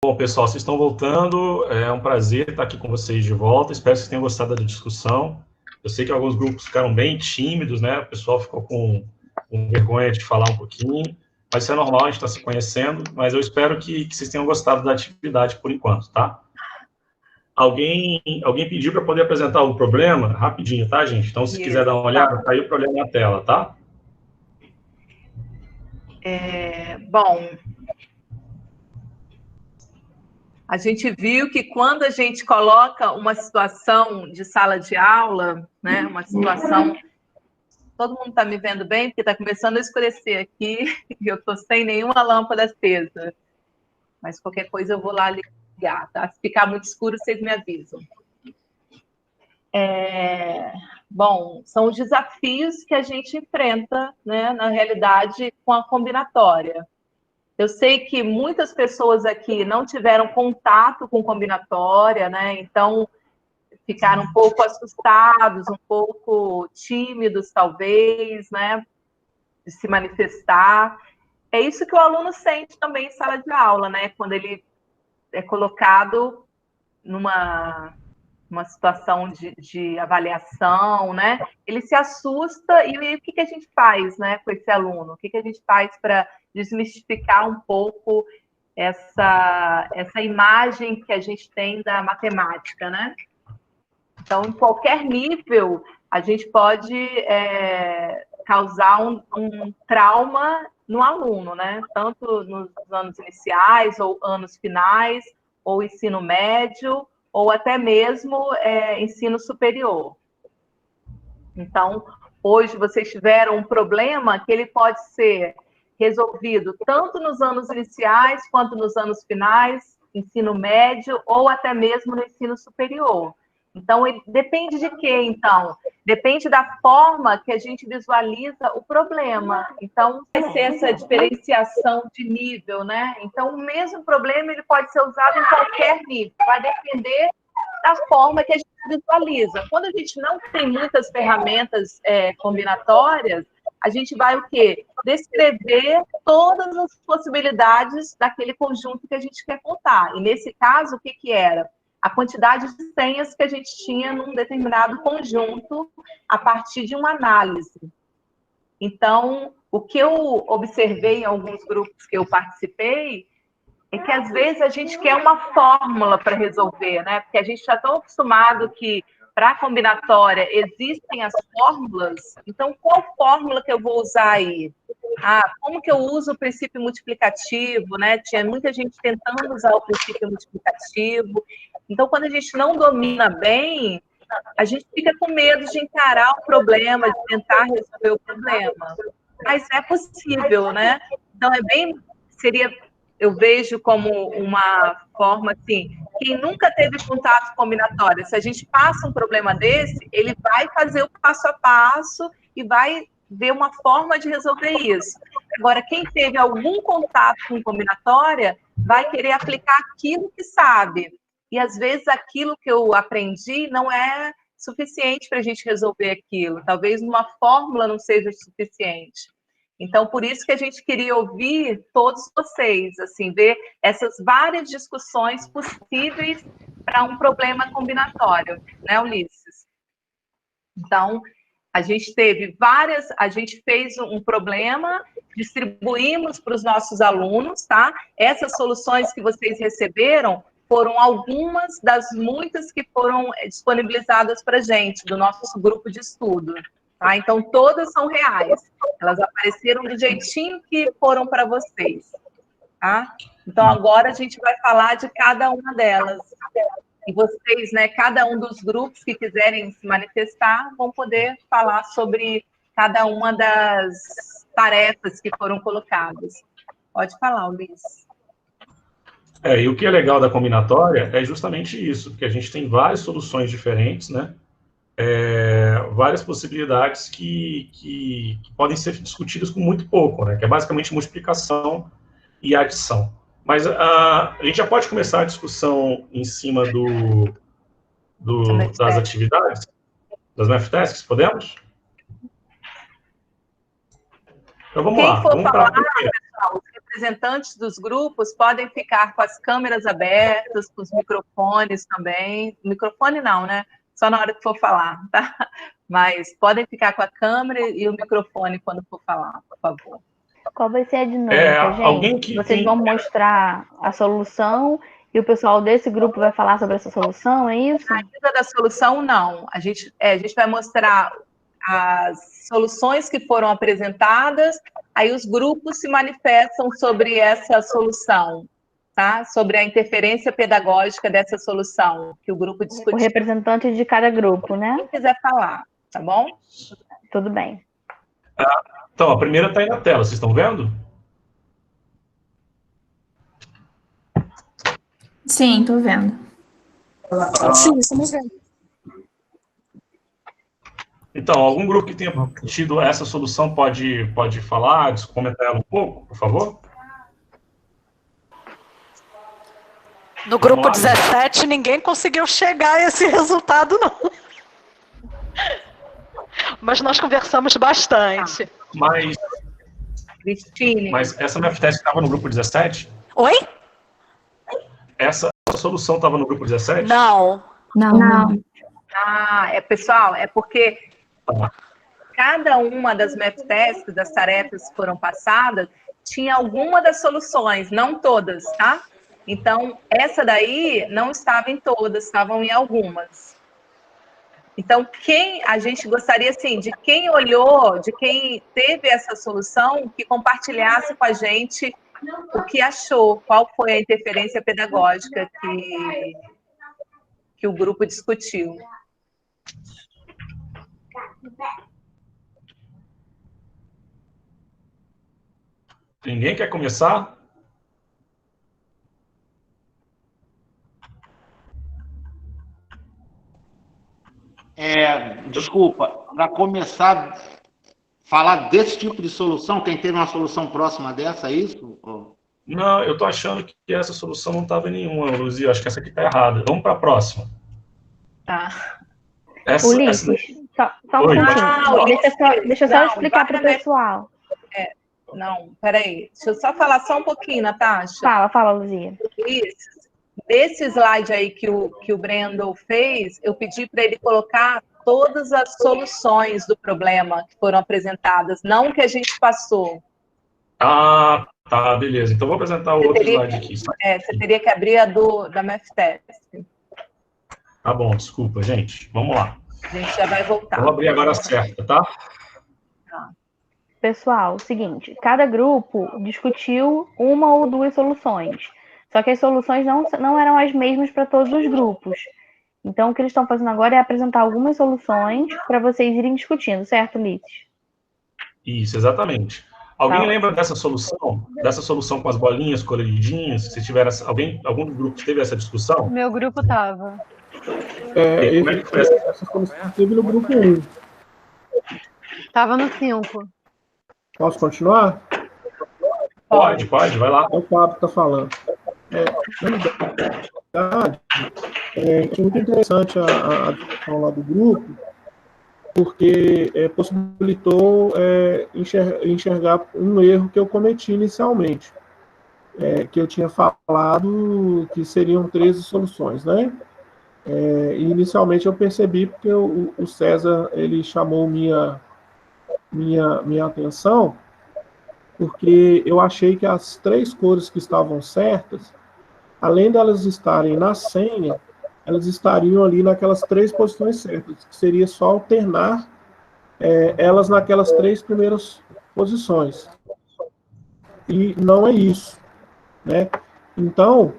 Bom, pessoal, vocês estão voltando, é um prazer estar aqui com vocês de volta, espero que vocês tenham gostado da discussão. Eu sei que alguns grupos ficaram bem tímidos, né, o pessoal ficou com vergonha de falar um pouquinho, mas isso é normal, a gente está se conhecendo, mas eu espero que vocês tenham gostado da atividade por enquanto, tá? Alguém pediu para poder apresentar o problema? Rapidinho, tá, gente? Então, se quiser dar uma olhada, tá aí o problema na tela, tá? Bom, a gente viu que quando a gente coloca uma situação de sala de aula, né, uma situação... Todo mundo está me vendo bem? Porque está começando a escurecer aqui e eu estou sem nenhuma lâmpada acesa. Mas qualquer coisa eu vou lá ligar, tá? Se ficar muito escuro, vocês me avisam. Bom, são os desafios que a gente enfrenta, né, na realidade, com a combinatória. Eu sei que muitas pessoas aqui não tiveram contato com combinatória, né? Então, ficaram um pouco assustados, um pouco tímidos, talvez, né? De se manifestar. É isso que o aluno sente também em sala de aula, né? Quando ele é colocado numa situação de avaliação, né? Ele se assusta e o que a gente faz, né, com esse aluno? O que a gente faz para desmistificar um pouco essa imagem que a gente tem da matemática, né? Então, em qualquer nível, a gente pode causar um trauma no aluno, né? Tanto nos anos iniciais, ou anos finais, ou ensino médio, ou até mesmo ensino superior. Então, hoje vocês tiveram um problema que ele pode ser resolvido tanto nos anos iniciais, quanto nos anos finais, ensino médio, ou até mesmo no ensino superior. Então, depende de quê, então? Depende da forma que a gente visualiza o problema. Então, vai ser essa diferenciação de nível, né? Então, o mesmo problema ele pode ser usado em qualquer nível. Vai depender da forma que a gente visualiza. Quando a gente não tem muitas ferramentas combinatórias, a gente vai o quê? Descrever todas as possibilidades daquele conjunto que a gente quer contar. E, nesse caso, o que era? A quantidade de senhas que a gente tinha num determinado conjunto a partir de uma análise. Então, o que eu observei em alguns grupos que eu participei é que, às vezes, a gente quer uma fórmula para resolver, né? Porque a gente está tão acostumado que, para a combinatória, existem as fórmulas. Então, qual fórmula que eu vou usar aí? Como que eu uso o princípio multiplicativo, né? Tinha muita gente tentando usar o princípio multiplicativo. Então, quando a gente não domina bem, a gente fica com medo de encarar o problema, de tentar resolver o problema. Mas é possível, né? Então, eu vejo como uma forma, assim, quem nunca teve contato combinatório, se a gente passa um problema desse, ele vai fazer o passo a passo e vai ver uma forma de resolver isso. Agora, quem teve algum contato com combinatória, vai querer aplicar aquilo que sabe. E, às vezes, aquilo que eu aprendi não é suficiente para a gente resolver aquilo. Talvez uma fórmula não seja suficiente. Então, por isso que a gente queria ouvir todos vocês, assim, ver essas várias discussões possíveis para um problema combinatório, né, Ulisses? Então, a gente fez um problema, distribuímos para os nossos alunos, tá? Essas soluções que vocês receberam foram algumas das muitas que foram disponibilizadas para a gente, do nosso grupo de estudo. Tá? Então, todas são reais. Elas apareceram do jeitinho que foram para vocês. Tá? Então, agora a gente vai falar de cada uma delas. E vocês, né, cada um dos grupos que quiserem se manifestar, vão poder falar sobre cada uma das tarefas que foram colocadas. Pode falar, Ulisses. E o que é legal da combinatória é justamente isso, porque a gente tem várias soluções diferentes, né? Várias possibilidades que podem ser discutidas com muito pouco, né? Que é basicamente multiplicação e adição. Mas a gente já pode começar a discussão em cima das atividades, das Math Tasks, podemos? Então vamos lá. Vamos para a primeira. os representantes dos grupos podem ficar com as câmeras abertas, com os microfones também. Microfone não, né? Só na hora que for falar, tá? Mas podem ficar com a câmera e o microfone quando for falar, por favor. Qual vai ser a dinâmica, gente? Vocês vão mostrar a solução e o pessoal desse grupo vai falar sobre essa solução, é isso? A ajuda da solução, não. A gente vai mostrar as soluções que foram apresentadas, aí os grupos se manifestam sobre essa solução, tá? Sobre a interferência pedagógica dessa solução que o grupo discutiu. O representante de cada grupo, né? Quem quiser falar, tá bom? Tudo bem. Então, a primeira está aí na tela, vocês estão vendo? Sim, estou vendo. Sim, estamos vendo. Então, algum grupo que tenha tido essa solução pode falar, comentar ela um pouco, por favor? No grupo 17, ninguém conseguiu chegar a esse resultado, não. Mas nós conversamos bastante. Cristine. Mas essa MFTS estava no grupo 17? Oi? Essa solução estava no grupo 17? Não. Pessoal, é porque cada uma das MFTS, das tarefas que foram passadas, tinha alguma das soluções, não todas, tá? Então, essa daí não estava em todas, estavam em algumas. Então, a gente gostaria, assim, de quem olhou, de quem teve essa solução, que compartilhasse com a gente o que achou, qual foi a interferência pedagógica que o grupo discutiu. Ninguém quer começar? Desculpa, para começar a falar desse tipo de solução, quem teve uma solução próxima dessa, é isso? Não, eu estou achando que essa solução não estava em nenhuma, Luzia. Acho que essa aqui está errada. Vamos para a próxima. Tá. Ulisses, só um minutinho. Deixa eu só explicar para o pessoal. Não, peraí. Deixa eu só falar só um pouquinho, Natasha. Fala, Luzia. Isso. Desse slide aí que o Brandon fez, eu pedi para ele colocar todas as soluções do problema que foram apresentadas, não o que a gente passou. Ah, tá, beleza. Então vou apresentar o outro slide aqui. Você teria que abrir a da MFTS. Tá bom, desculpa, gente. Vamos lá. A gente já vai voltar. Vou abrir agora a certa, tá? Pessoal, seguinte, cada grupo discutiu uma ou duas soluções. Só que as soluções não eram as mesmas para todos os grupos. Então, o que eles estão fazendo agora é apresentar algumas soluções para vocês irem discutindo, certo, Ulisses? Isso, exatamente. Alguém lembra dessa solução? Dessa solução com as bolinhas coloridinhas? Se tiver algum dos grupos teve essa discussão? Meu grupo estava. Como é que foi essa solução teve no grupo 1. Estava no 5. Posso continuar? Pode, vai lá. É o Pablo que está falando. Na verdade, é muito interessante a discussão lá do grupo, porque possibilitou enxergar um erro que eu cometi inicialmente, que eu tinha falado que seriam 13 soluções, né? E inicialmente eu percebi porque o César ele chamou minha atenção, porque eu achei que as 3 cores que estavam certas, além delas estarem na senha, elas estariam ali naquelas 3 posições certas, que seria só alternar elas naquelas 3 primeiras posições. E não é isso, né? Então,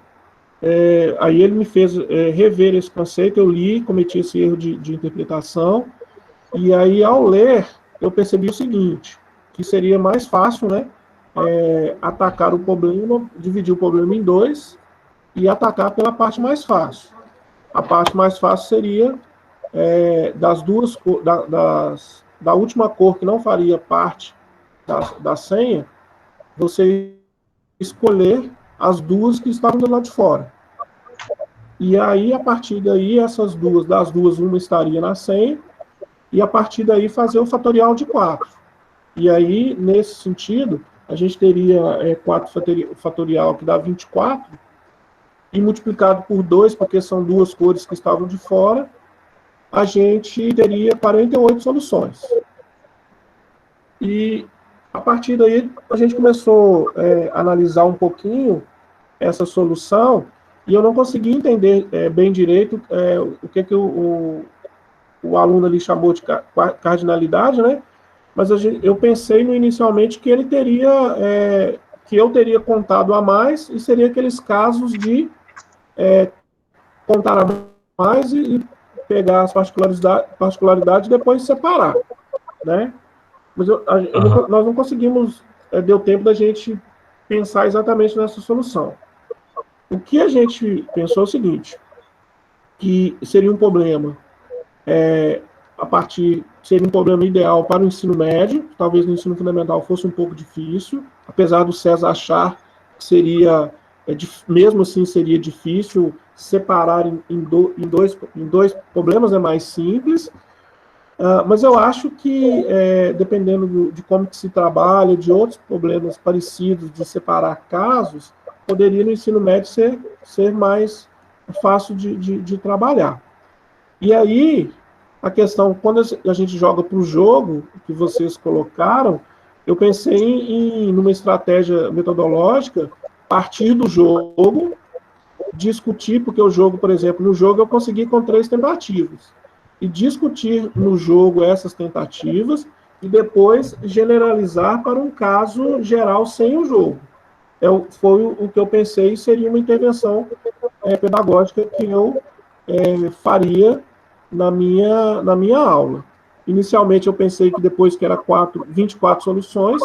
aí ele me fez rever esse conceito, eu li, cometi esse erro de interpretação, e aí ao ler, eu percebi o seguinte, que seria mais fácil, né, atacar o problema, dividir o problema em 2 e atacar pela parte mais fácil. A parte mais fácil seria da última cor que não faria parte da senha, você escolher as 2 que estavam do lado de fora. E aí, a partir daí, das duas, uma estaria na senha, e a partir daí fazer o fatorial de 4. E aí, nesse sentido, a gente teria 4 fatorial, que dá 24, e multiplicado por 2, porque são duas cores que estavam de fora, a gente teria 48 soluções. E, a partir daí, a gente começou a analisar um pouquinho essa solução, e eu não consegui entender bem direito o que o aluno ali chamou de cardinalidade, né? Mas eu pensei inicialmente que ele teria, que eu teria contado a mais, e seria aqueles casos de contar a mais e pegar as particularidades e depois separar, né? Mas nós não conseguimos, deu tempo da gente pensar exatamente nessa solução. O que a gente pensou é o seguinte, que seria um problema, seria um problema ideal para o ensino médio, talvez no ensino fundamental fosse um pouco difícil, apesar do César achar que seria, mesmo assim seria difícil separar em dois problemas, é mais simples, mas eu acho que, dependendo de como que se trabalha, de outros problemas parecidos de separar casos, poderia no ensino médio ser mais fácil de trabalhar. E aí, a questão, quando a gente joga para o jogo, que vocês colocaram, eu pensei numa estratégia metodológica, partir do jogo, discutir, porque o jogo, por exemplo, no jogo eu consegui com 3 tentativas, e discutir no jogo essas tentativas, e depois generalizar para um caso geral sem o jogo. Foi o que eu pensei, seria uma intervenção pedagógica que eu faria na minha aula. Inicialmente eu pensei que depois que era 24 soluções,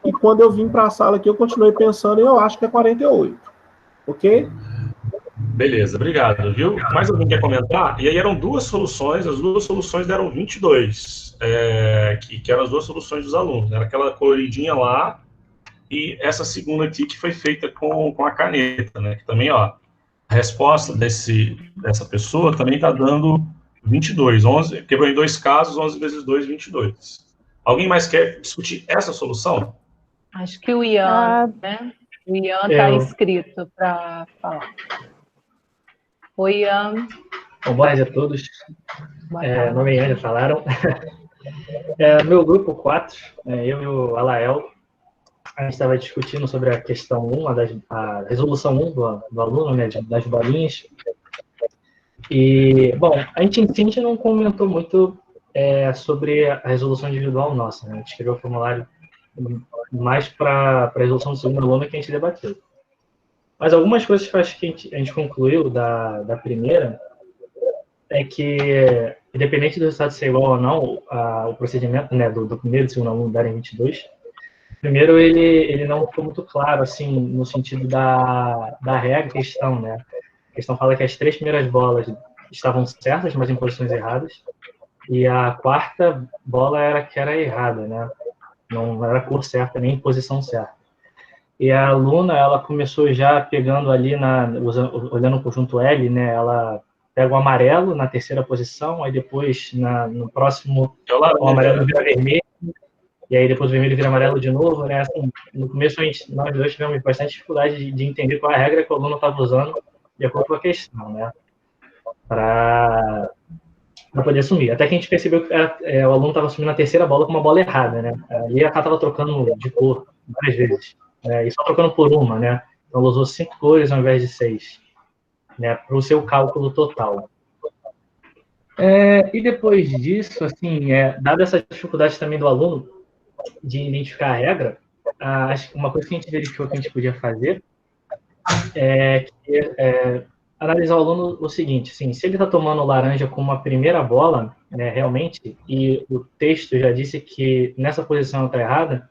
e quando eu vim para a sala aqui eu continuei pensando e eu acho que é 48. Ok? Beleza, obrigado, viu? Mais alguém quer comentar? E aí eram 2 soluções, as 2 soluções deram 22, que eram as 2 soluções dos alunos. Era aquela coloridinha lá, e essa segunda aqui que foi feita com a caneta, né? Que também, ó, a resposta dessa pessoa também está dando 22, 11, quebrou em 2 casos, 11 vezes 2, 22. Alguém mais quer discutir essa solução? Acho que o Ian, né? O Ian está inscrito para falar. Oi, Ian. Bom, boa tarde a todos. Meu nome é Ian, já falaram. Meu grupo 4, eu e o Alael, a gente estava discutindo sobre a questão 1, a resolução 1 do aluno, né, das bolinhas. E, bom, a gente não comentou muito sobre a resolução individual nossa, né? A gente escreveu o formulário mais para a resolução do segundo aluno que a gente debateu. Mas algumas coisas que eu acho que a gente concluiu da primeira é que, independente do resultado ser igual ou não, o procedimento, né, do primeiro e do segundo aluno darem 22, primeiro ele não ficou muito claro, assim, no sentido da regra questão, né? A questão fala que as 3 primeiras bolas estavam certas, mas em posições erradas, e a 4ª bola era errada, né? Não era a cor certa, nem em posição certa. E a aluna, ela começou já pegando ali, olhando o conjunto L, né? Ela pega o amarelo na 3ª posição, aí depois, no próximo, o amarelo vira vermelho, e aí depois o vermelho vira amarelo de novo, né? Assim, no começo, nós dois tivemos bastante dificuldade de entender qual a regra que o aluno estava usando de acordo com a questão, né? Para poder assumir. Até que a gente percebeu que o aluno estava assumindo a 3ª bola com uma bola errada, né? E ela estava trocando de cor várias vezes, né? E só trocando por uma, né? Então ela usou 5 cores ao invés de 6, né? Para o seu cálculo total. E depois disso, assim, dada essa dificuldade também do aluno de identificar a regra, acho que uma coisa que a gente verificou que a gente podia fazer é analisar o aluno o seguinte, assim, se ele está tomando laranja como a primeira bola, né, realmente, e o texto já disse que nessa posição está errada,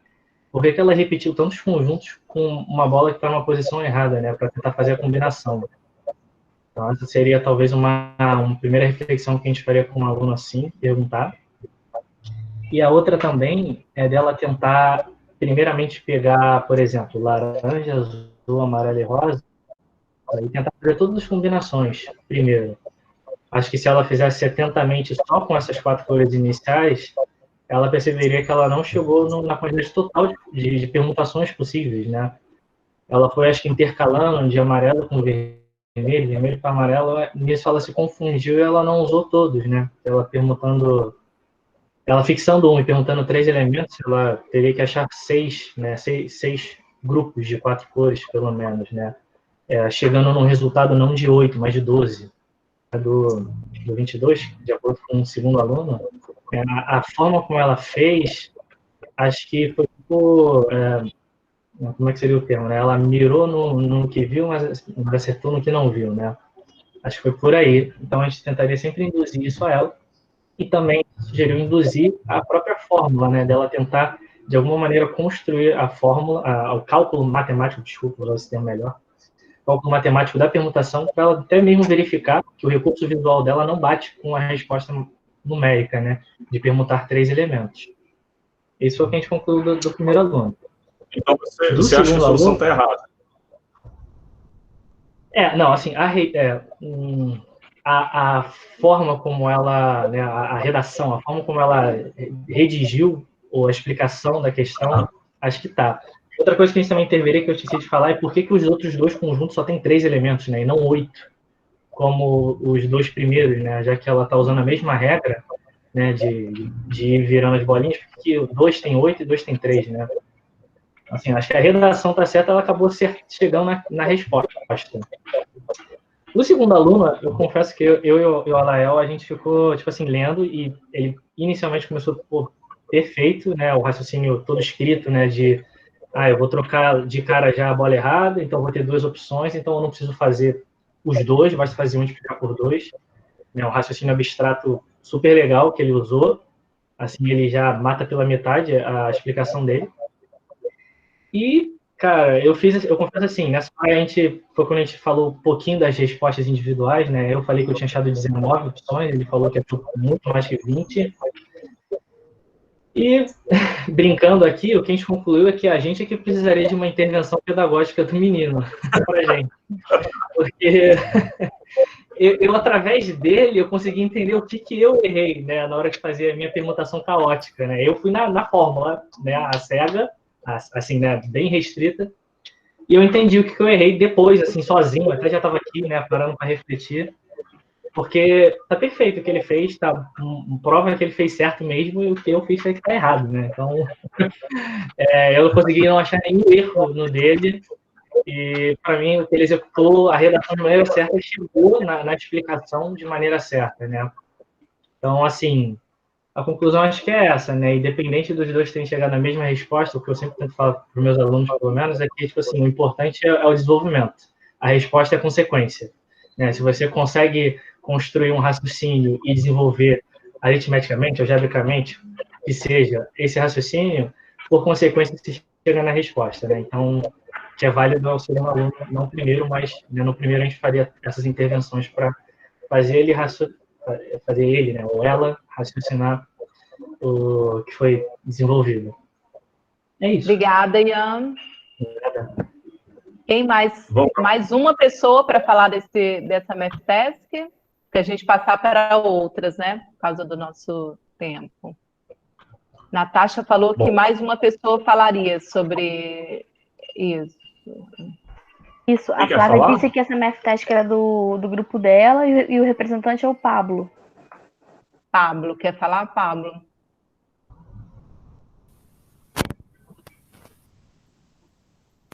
por que ela repetiu tantos conjuntos com uma bola que está numa posição errada, né, para tentar fazer a combinação? Então, essa seria talvez uma primeira reflexão que a gente faria com um aluno assim, perguntar. E a outra também é dela tentar, primeiramente, pegar, por exemplo, laranja, azul, amarelo e rosa, e tentar fazer todas as combinações primeiro. Acho que se ela fizesse atentamente só com essas 4 cores iniciais, ela perceberia que ela não chegou na quantidade total de permutações possíveis, né? Ela foi, acho que, intercalando de amarelo com vermelho, vermelho com amarelo, nisso ela se confundiu e ela não usou todos, né? Ela fixando um e perguntando 3 elementos, ela teria que achar 6, né? Seis grupos de 4 cores, pelo menos, né? Chegando num resultado não de 8, mas de 12. Do 22, de acordo com o segundo aluno, a forma como ela fez, acho que foi como é que seria o termo, né? Ela mirou no que viu, mas acertou no que não viu, né? Acho que foi por aí. Então a gente tentaria sempre induzir isso a ela e também sugeriu induzir a própria fórmula, né? Dela tentar, de alguma maneira, construir a fórmula, o cálculo matemático, desculpa, usar esse termo melhor, cálculo matemático da permutação, para ela até mesmo verificar que o recurso visual dela não bate com a resposta numérica, né? De permutar 3 elementos. Isso foi o que a gente concluiu do primeiro aluno. Então você acha que a solução está errada? Não, assim, a forma como ela, né, a redação, a forma como ela redigiu a explicação da questão, acho que tá. Outra coisa que a gente também interviria, que eu esqueci de falar, é por que os outros dois conjuntos só tem 3 elementos, né, e não 8, como os 2 primeiros, né, já que ela está usando a mesma regra, né, de ir virando as bolinhas, porque o 2 tem 8 e 2 tem 3, né. Assim, acho que a redação está certa, ela acabou chegando na resposta. No segundo aluno, eu confesso que eu e o Alael, a gente ficou, tipo assim, lendo, e ele inicialmente começou por perfeito, né, o raciocínio todo escrito, né, eu vou trocar de cara já a bola errada, então vou ter 2 opções, então eu não preciso fazer os 2, basta fazer multiplicar por 2, né, um raciocínio abstrato super legal que ele usou, assim, ele já mata pela metade a explicação dele. E, cara, eu confesso assim, nessa hora foi quando a gente falou um pouquinho das respostas individuais, né? Eu falei que eu tinha achado 19 opções, ele falou que é muito mais que 20. E, brincando aqui, o que a gente concluiu é que a gente é que precisaria de uma intervenção pedagógica do menino pra gente. Porque eu, através dele, eu consegui entender o que eu errei, né? Na hora de fazer a minha permutação caótica, né? Eu fui na fórmula, né? A cega, assim, né, bem restrita, e eu entendi o que eu errei depois, assim, sozinho, até já estava aqui, né, parando para refletir, porque tá perfeito o que ele fez, prova que ele fez certo mesmo, e o que eu fiz foi que tá errado, né, então eu consegui não achar nenhum erro no dele, e para mim o que ele executou, a redação de maneira certa, chegou na explicação de maneira certa, né, então, assim, a conclusão acho que é essa, né? Independente dos dois terem chegado na mesma resposta, o que eu sempre tento falar para os meus alunos, pelo menos, é que, tipo assim, o importante é o desenvolvimento. A resposta é a consequência. Né? Se você consegue construir um raciocínio e desenvolver aritmeticamente, algebricamente, que seja esse raciocínio, por consequência, você chega na resposta, né? Então, que é válido ao segundo aluno, não primeiro, mas né, no primeiro a gente faria essas intervenções para fazer ele, né, ou ela, raciocinar o que foi desenvolvido. É isso. Obrigada, Ian. Quem mais? Mais uma pessoa para falar dessa MEFTESC, que a gente passar para outras, né? Por causa do nosso tempo. Natasha falou que mais uma pessoa falaria sobre isso. Isso, a Flávia disse que essa MEFTESC era do grupo dela e o representante é o Pablo. Pablo, quer falar, Pablo?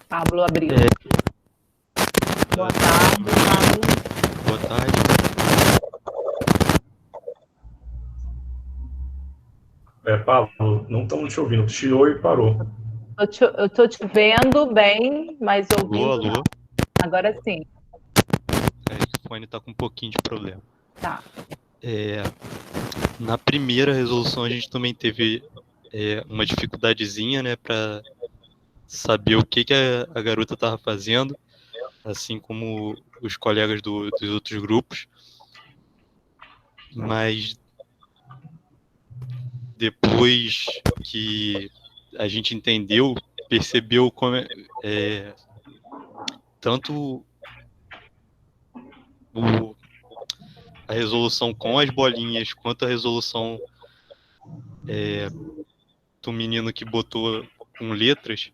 Pablo abriu. Boa tarde, Pablo. Boa tarde. Pablo, não estamos te ouvindo. Chiou e parou. Eu estou te vendo bem, mas ouvindo. Alô, alô. Agora sim. O fone está com um pouquinho de problema. Tá. Na primeira resolução a gente também teve uma dificuldadezinha, né, para saber o que a garota estava fazendo, assim como os colegas dos outros grupos. Mas depois que a gente entendeu, percebeu como tanto a resolução com as bolinhas quanto a resolução do menino que botou com letras,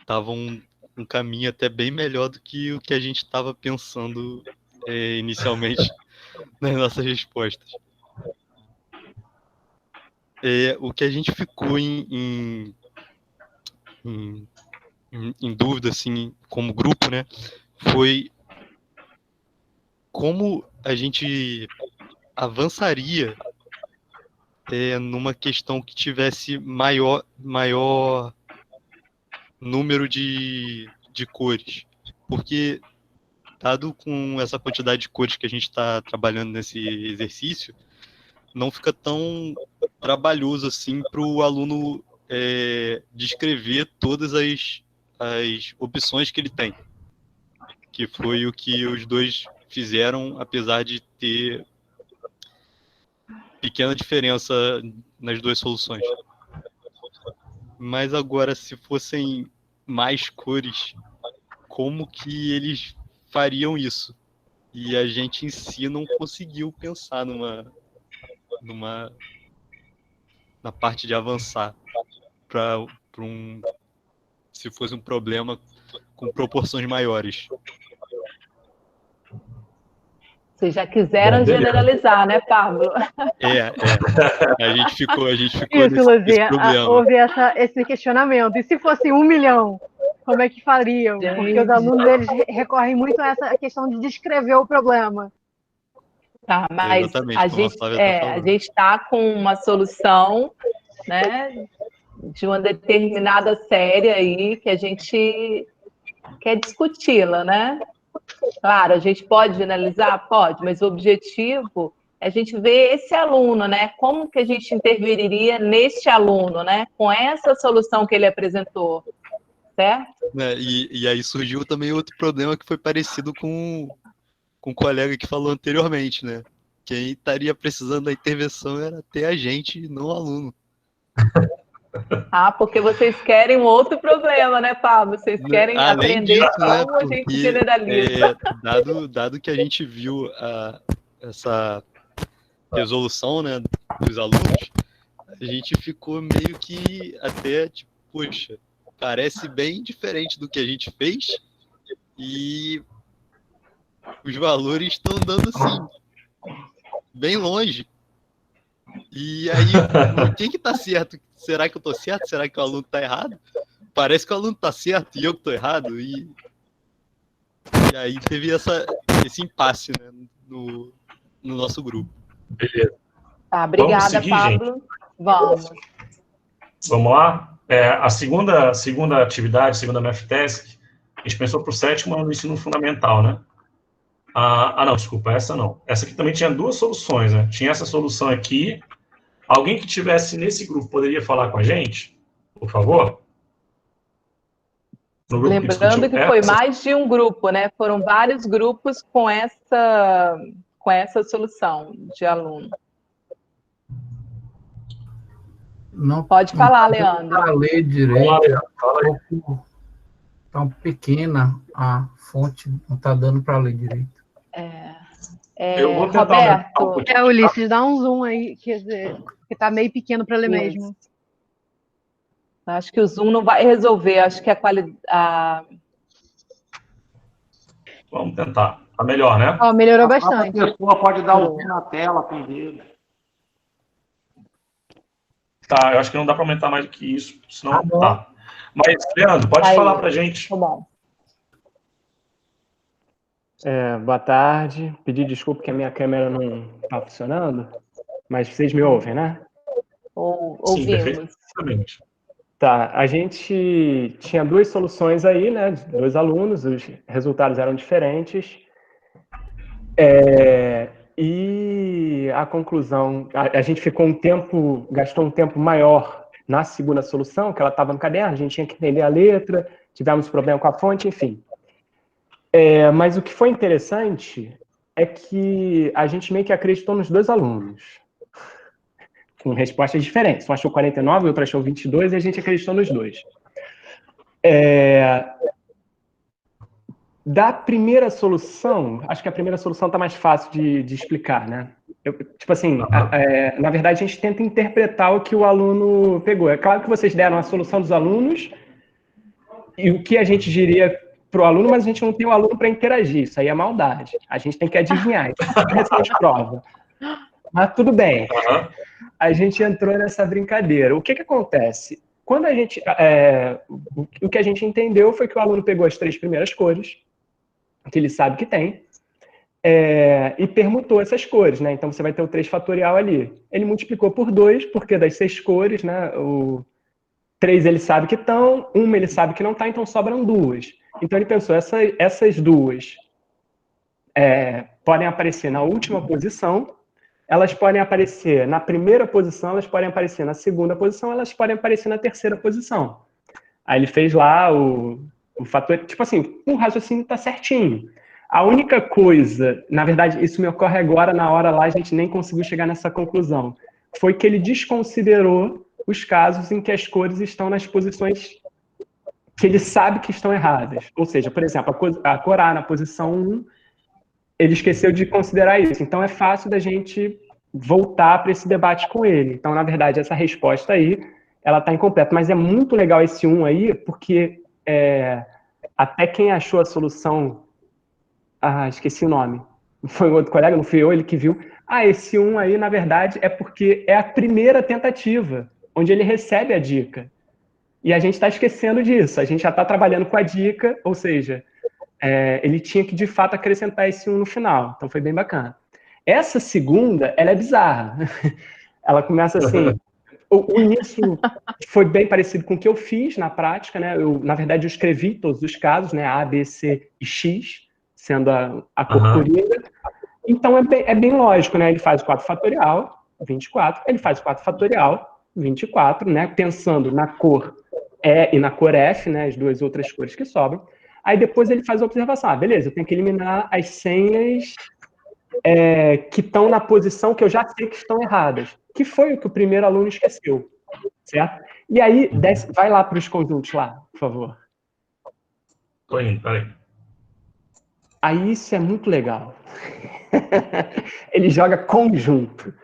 tava um caminho até bem melhor do que o que a gente estava pensando inicialmente nas nossas respostas. O que a gente ficou em dúvida, assim, como grupo, né, foi como a gente avançaria numa questão que tivesse maior número de cores. Porque, dado com essa quantidade de cores que a gente está trabalhando nesse exercício, não fica tão trabalhoso assim para o aluno descrever todas as opções que ele tem. Que foi o que os dois fizeram, apesar de ter pequena diferença nas duas soluções. Mas agora, se fossem mais cores, como que eles fariam isso? E a gente em si não conseguiu pensar na parte de avançar para se fosse um problema com proporções maiores. Vocês já quiseram generalizar, né, Pablo? A gente ficou Isso, nesse Luzia, problema. houve esse questionamento. E se fosse 1 milhão, como é que fariam? Porque os alunos eles recorrem muito a essa questão de descrever o problema. Tá, mas Exatamente, como a Flávia tá a falando. gente está com uma solução, né, de uma determinada série aí que a gente quer discuti-la, né? Claro, a gente pode generalizar? Pode, mas o objetivo é a gente ver esse aluno, né? Como que a gente interveniria neste aluno, né? Com essa solução que ele apresentou, certo? E aí surgiu também outro problema que foi parecido com o colega que falou anteriormente, né? Quem estaria precisando da intervenção era até a gente, não o aluno. Porque vocês querem um outro problema, né, Pablo? Vocês querem Além aprender disso, né, como a gente generaliza. dado que a gente viu essa resolução, né, dos alunos, a gente ficou meio que até, tipo, poxa, parece bem diferente do que a gente fez e os valores estão dando, assim, bem longe. E aí, quem que tá certo? Será que eu tô certo? Será que o aluno tá errado? Parece que o aluno tá certo e eu que tô errado. E aí teve esse impasse, né, no nosso grupo. Beleza. Tá, obrigada, Vamos seguir, Pablo. gente? Vamos lá? A segunda atividade, segunda Math Task, a gente pensou para o 7º ano do ensino fundamental, né? Não, desculpa, essa não. Essa aqui também tinha 2 soluções, né? Tinha essa solução aqui. Alguém que estivesse nesse grupo poderia falar com a gente, por favor? Lembrando que foi mais de um grupo, né? Foram vários grupos com essa solução de aluno. Não, pode falar, Leandro. Para ler direito, tão pequena a fonte, não está dando para ler direito. Eu vou tentar Roberto. Ulisses, dá um zoom aí, quer dizer, que está meio pequeno para ler mesmo. Acho que o Zoom não vai resolver, acho que a qualidade... Vamos tentar. Tá melhor, né? Melhorou bastante. A pessoa pode dar o zoom na tela com o dedo. Tá, eu acho que não dá para aumentar mais do que isso, senão tá. Mas, Leandro, pode falar para a gente. Tá bom. Boa tarde. Pedi desculpa que a minha câmera não está funcionando, mas vocês me ouvem, né? Ouvimos. Sim, perfeitamente. Tá, a gente tinha 2 soluções aí, né? 2 alunos, os resultados eram diferentes. E a conclusão, a gente gastou um tempo maior na segunda solução, que ela estava no caderno, a gente tinha que entender a letra, tivemos problema com a fonte, enfim. Mas o que foi interessante é que a gente meio que acreditou nos 2 alunos, com respostas diferentes. Um achou 49, o outro achou 22, e a gente acreditou nos 2. Da primeira solução, acho que a primeira solução está mais fácil de explicar, né? Tipo assim, na verdade, a gente tenta interpretar o que o aluno pegou. É claro que vocês deram a solução dos alunos e o que a gente diria para o aluno, mas a gente não tem o aluno para interagir. Isso aí é maldade. A gente tem que adivinhar. Então, a gente prova. Mas tudo bem. A gente entrou nessa brincadeira. O que acontece? Quando a gente... o que a gente entendeu foi que o aluno pegou as 3 primeiras cores, que ele sabe que tem, e permutou essas cores, né? Então, você vai ter o 3 fatorial ali. Ele multiplicou por 2, porque das 6 cores, né? O 3 ele sabe que estão, 1 ele sabe que não está, então sobram 2. Então, ele pensou, essas 2 podem aparecer na última posição, elas podem aparecer na primeira posição, elas podem aparecer na segunda posição, elas podem aparecer na terceira posição. Aí ele fez lá o fator... Tipo assim, o raciocínio está certinho. A única coisa... Na verdade, isso me ocorre agora, na hora lá, a gente nem conseguiu chegar nessa conclusão. Foi que ele desconsiderou os casos em que as cores estão nas posições que ele sabe que estão erradas. Ou seja, por exemplo, a cor A na posição 1, ele esqueceu de considerar isso. Então, é fácil da gente voltar para esse debate com ele. Então, na verdade, essa resposta aí, ela está incompleta. Mas é muito legal esse 1 aí, porque até quem achou a solução... esqueci o nome. Foi um outro colega, não fui eu, ele que viu. Esse 1 aí, na verdade, é porque é a primeira tentativa, onde ele recebe a dica. E a gente está esquecendo disso. A gente já está trabalhando com a dica, ou seja... ele tinha que, de fato, acrescentar esse 1 no final. Então, foi bem bacana. Essa segunda, ela é bizarra. Ela começa assim... O início foi bem parecido com o que eu fiz na prática, né? Na verdade, eu escrevi todos os casos, né? A, B, C e X, sendo a cor coringa. Então, é bem lógico, né? Ele faz o 4 fatorial, 24. Ele faz o 4 fatorial, 24, né? Pensando na cor E e na cor F, né? As 2 outras cores que sobram. Aí depois ele faz a observação. Beleza, eu tenho que eliminar as senhas que estão na posição que eu já sei que estão erradas. Que foi o que o primeiro aluno esqueceu. Certo? E aí, vai lá para os conjuntos lá, por favor. Tô indo, peraí. Aí isso é muito legal. Ele joga conjunto.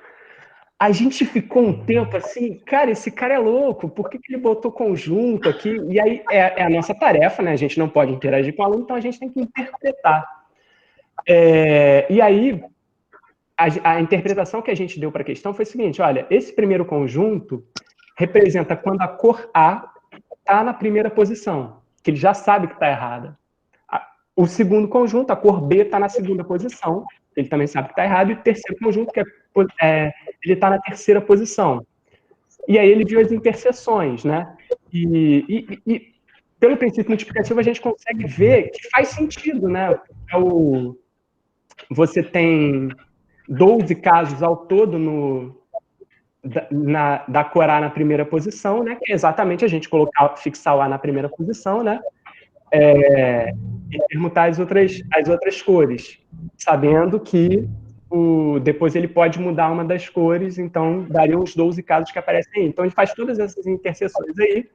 A gente ficou um tempo assim, cara, esse cara é louco, por que ele botou conjunto aqui? E aí é a nossa tarefa, né? A gente não pode interagir com o aluno, então a gente tem que interpretar. E aí, a interpretação que a gente deu para a questão foi o seguinte, olha, esse primeiro conjunto representa quando a cor A está na primeira posição, que ele já sabe que está errada. O segundo conjunto, a cor B, está na segunda posição, ele também sabe que está errado, e o terceiro conjunto, que ele está na terceira posição. E aí ele viu as interseções, né? E pelo princípio multiplicativo a gente consegue ver que faz sentido, né? Você tem 12 casos ao todo da cor A na primeira posição, né? Que é exatamente a gente fixar o A na primeira posição, né? E permutar as outras cores, sabendo que depois ele pode mudar uma das cores, então daria os 12 casos que aparecem aí. Então ele faz todas essas interseções aí.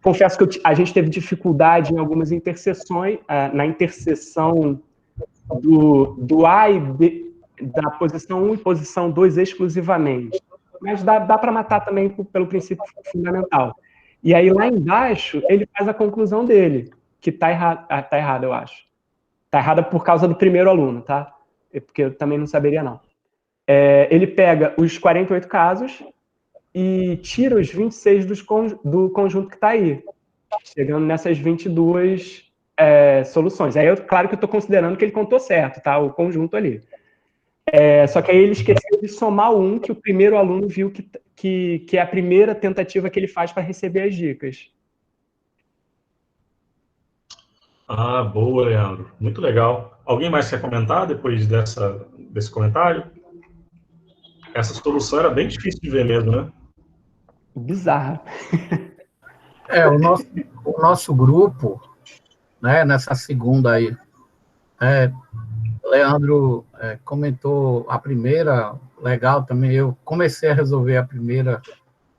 Confesso que a gente teve dificuldade em algumas interseções, na interseção do A e B, da posição 1 e posição 2 exclusivamente. Mas dá para matar também pelo princípio fundamental. E aí lá embaixo ele faz a conclusão dele, que está errada, eu acho. Está errada por causa do primeiro aluno, tá? Porque eu também não saberia, não. Ele pega os 48 casos e tira os 26 do conjunto que está aí, chegando nessas 22 soluções. Aí, claro que eu estou considerando que ele contou certo, tá? O conjunto ali. Só que aí ele esqueceu de somar o 1 que o primeiro aluno viu que é a primeira tentativa que ele faz para receber as dicas. Boa, Leandro. Muito legal. Alguém mais quer comentar depois desse comentário? Essa solução era bem difícil de ver mesmo, né? Bizarra. O nosso grupo, né, nessa segunda aí, Leandro comentou a primeira, legal também. Eu comecei a resolver a primeira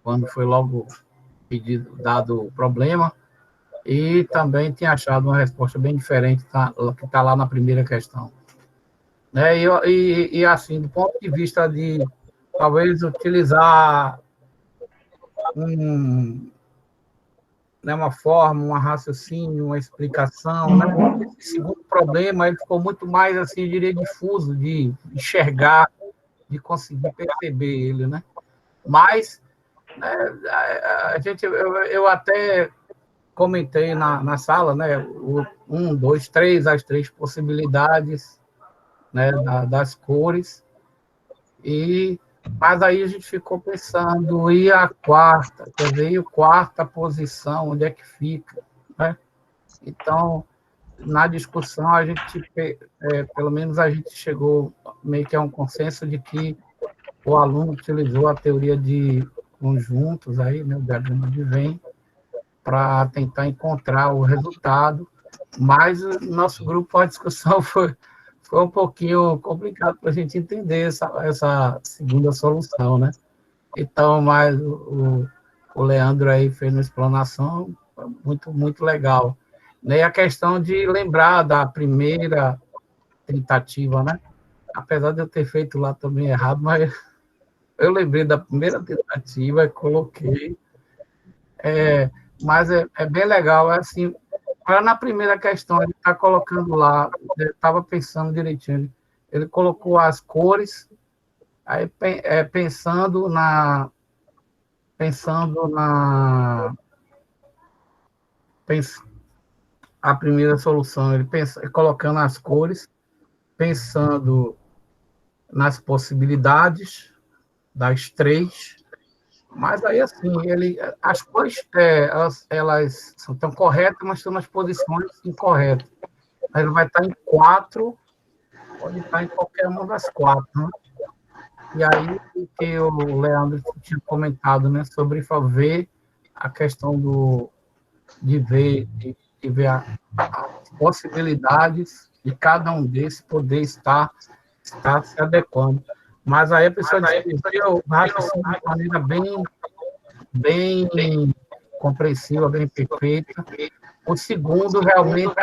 quando foi logo dado o problema. E também tinha achado uma resposta bem diferente que está lá na primeira questão. Né? E assim, do ponto de vista de talvez utilizar uma forma, um raciocínio, uma explicação, né? Esse segundo problema ele ficou muito mais, assim, eu diria, difuso, de enxergar, de conseguir perceber ele, né? Mas, né, eu até comentei na sala, né? As três possibilidades, né? Das cores. Mas aí a gente ficou pensando, e a quarta? Quer dizer, e a quarta posição, onde é que fica? Né? Então, na discussão, a gente, pelo menos a gente chegou meio que a um consenso de que o aluno utilizou a teoria de conjuntos, aí, né, o diagrama de Venn, para tentar encontrar o resultado, mas o nosso grupo, a discussão foi um pouquinho complicado para a gente entender essa segunda solução, né? Então, mas o Leandro aí fez uma explanação muito, muito legal. E a questão de lembrar da primeira tentativa, né? Apesar de eu ter feito lá também errado, mas eu lembrei da primeira tentativa e coloquei. Mas é bem legal, assim. Na primeira questão, ele está colocando lá, ele estava pensando direitinho, ele colocou as cores, aí pensando na a primeira solução, ele colocando as cores, pensando nas possibilidades das três. Mas aí, assim, as cores, elas estão corretas, mas estão nas posições incorretas. Ele vai estar em 4, pode estar em qualquer uma das 4, né? E aí, o que o Leandro tinha comentado, né, sobre ver a questão de ver as possibilidades de cada um desses poder estar se adequando. Mas aí a pessoa descreveu de maneira bem compreensiva, bem perfeita. O segundo, realmente,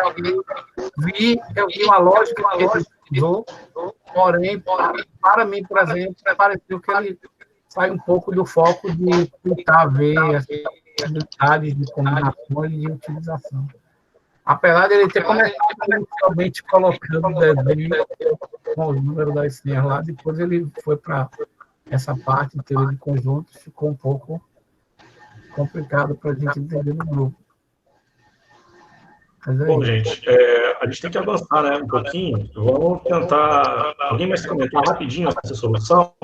eu vi uma lógica que ele usou, porém, para mim, por exemplo, pareceu que ele sai um pouco do foco de tentar ver as possibilidades de combinação e de utilização. Apesar de ele ter começado inicialmente colocando o desenho com os números das senhas lá, depois ele foi para essa parte de teoria de conjuntos, ficou um pouco complicado para a gente entender no grupo. Bom, gente, a gente tem que avançar, né, um pouquinho. Vamos tentar... Alguém mais comentar rapidinho essa solução?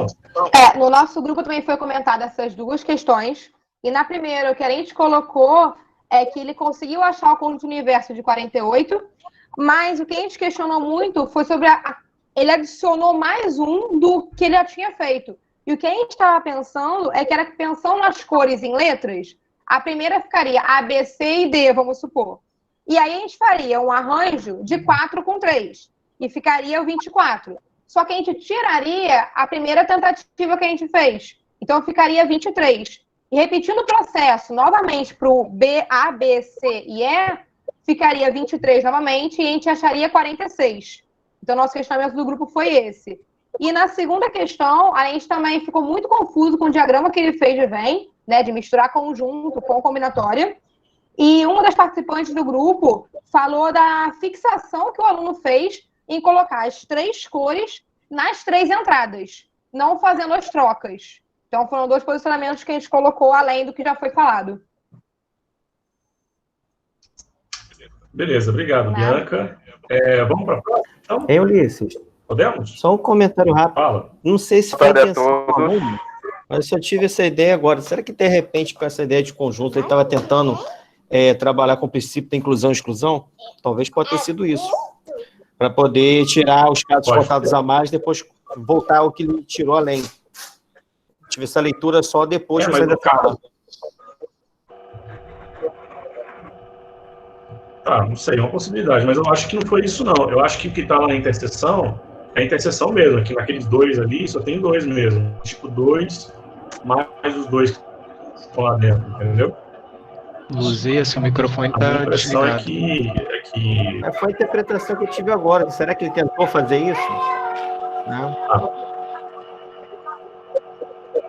No nosso grupo também foi comentada essas duas questões. E na primeira, o que a gente colocou é que ele conseguiu achar o conjunto universo de 48, mas o que a gente questionou muito foi sobre ele adicionou mais um do que ele já tinha feito. E o que a gente estava pensando é que era pensando nas cores em letras, a primeira ficaria A, B, C e D, vamos supor. E aí a gente faria um arranjo de 4 com 3, e ficaria o 24. Só que a gente tiraria a primeira tentativa que a gente fez. Então ficaria 23. E repetindo o processo novamente para o B, A, B, C e E, ficaria 23 novamente e a gente acharia 46. Então, nosso questionamento do grupo foi esse. E na segunda questão, a gente também ficou muito confuso com o diagrama que ele fez de Venn, né, de misturar conjunto com combinatória. E uma das participantes do grupo falou da fixação que o aluno fez em colocar as 3 cores nas 3 entradas, não fazendo as trocas. Então, foram 2 posicionamentos que a gente colocou, além do que já foi falado. Beleza, obrigado, Bianca. Vamos para a próxima, então? Ulisses. Podemos? Só um comentário rápido. Fala. Não sei se foi intenção do aluno, mas eu tive essa ideia agora. Será que, de repente, com essa ideia de conjunto, ele estava tentando trabalhar com o princípio da inclusão e exclusão? Talvez pode ter sido isso. Para poder tirar os casos contados a mais, depois voltar ao que ele tirou além. Tive essa leitura só depois que você definiu. Não sei, é uma possibilidade, mas eu acho que não foi isso, não. Eu acho que o que está lá na interseção é a interseção mesmo, que naqueles 2 ali só tem 2 mesmo. Tipo, 2 mais os 2 que estão lá dentro, entendeu? Luzia, seu microfone A minha está impressão é desligado. Mas foi a interpretação que eu tive agora. Será que ele tentou fazer isso? Não.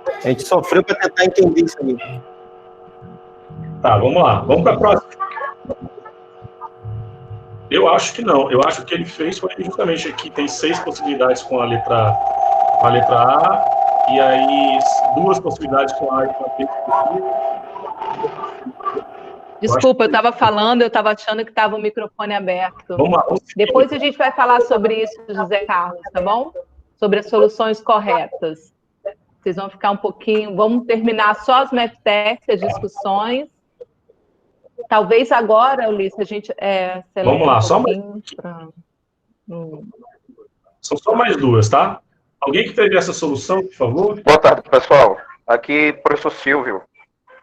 A gente sofreu para tentar entender isso aí. Tá, vamos lá. Vamos para a próxima. Eu acho que não. Eu acho que ele fez foi justamente aqui. Tem 6 possibilidades com a letra A, e aí 2 possibilidades com A e com a B. Desculpa, eu estava falando, eu estava achando que estava o microfone aberto. Vamos lá. Depois a gente vai falar sobre isso, José Carlos, tá bom? Sobre as soluções corretas. Vocês vão ficar um pouquinho... Vamos terminar só as MFTECs, as discussões. Talvez agora, Ulisses, a gente... Vamos lá, só mais... São só mais 2, tá? Alguém que teve essa solução, por favor? Boa tarde, pessoal. Aqui, professor Silvio.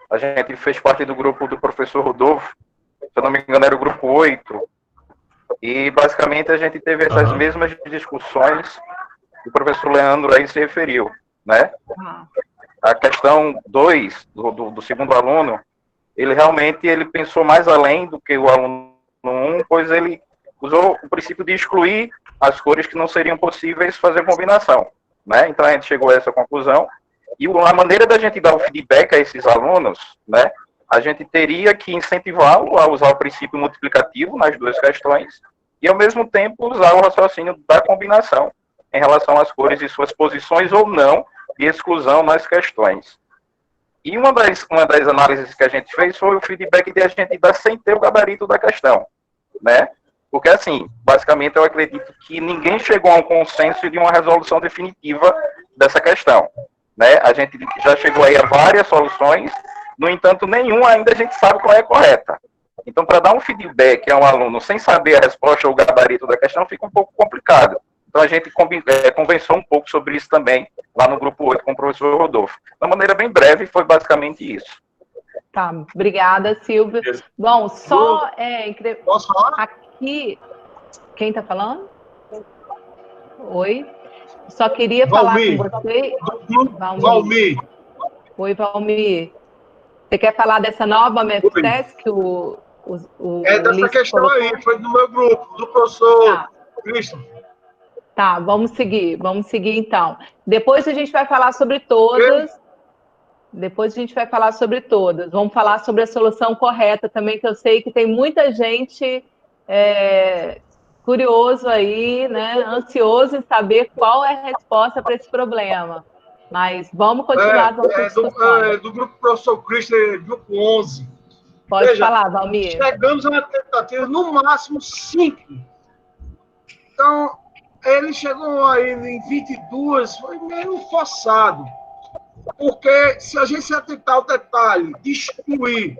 A gente fez parte do grupo do professor Rodolfo. Se eu não me engano, era o grupo 8. E, basicamente, a gente teve essas mesmas discussões que o professor Leandro aí se referiu, né? A questão 2, do segundo aluno, ele realmente pensou mais além do que o aluno 1, pois ele usou o princípio de excluir as cores que não seriam possíveis fazer combinação, né? Então, a gente chegou a essa conclusão. E a maneira da gente dar o feedback a esses alunos, né? A gente teria que incentivá-lo a usar o princípio multiplicativo nas 2 questões e, ao mesmo tempo, usar o raciocínio da combinação em relação às cores e suas posições ou não de exclusão nas questões. E uma das análises que a gente fez foi o feedback de a gente dar sem ter o gabarito da questão, né? Porque, assim, basicamente, eu acredito que ninguém chegou a um consenso de uma resolução definitiva dessa questão, né? A gente já chegou aí a várias soluções, no entanto, nenhuma ainda a gente sabe qual é a correta. Então, para dar um feedback a um aluno sem saber a resposta ou o gabarito da questão, fica um pouco complicado. Então, a gente conversou um pouco sobre isso também, lá no grupo 8, com o professor Rodolfo. De uma maneira bem breve, foi basicamente isso. Tá, obrigada, Silvio. Bom, só Posso falar? Aqui... Quem está falando? Oi? Só queria Valmir. falar com você... Valmir. Oi, Valmir. Você quer falar dessa nova MFTEC que o dessa Ulisses questão colocou? aí, foi do meu grupo, do professor Cristo. Tá, vamos seguir então. Depois a gente vai falar sobre todas. Vamos falar sobre a solução correta também, que eu sei que tem muita gente curioso aí, né, ansioso em saber qual é a resposta para esse problema. Mas vamos continuar as nossas discussões. Do grupo professor Cristo, grupo 11. Pode falar, Valmir. Chegamos a uma tentativa, no máximo 5. Então, ele chegou aí em 22, foi meio forçado. Porque se a gente se atentar ao detalhe de excluir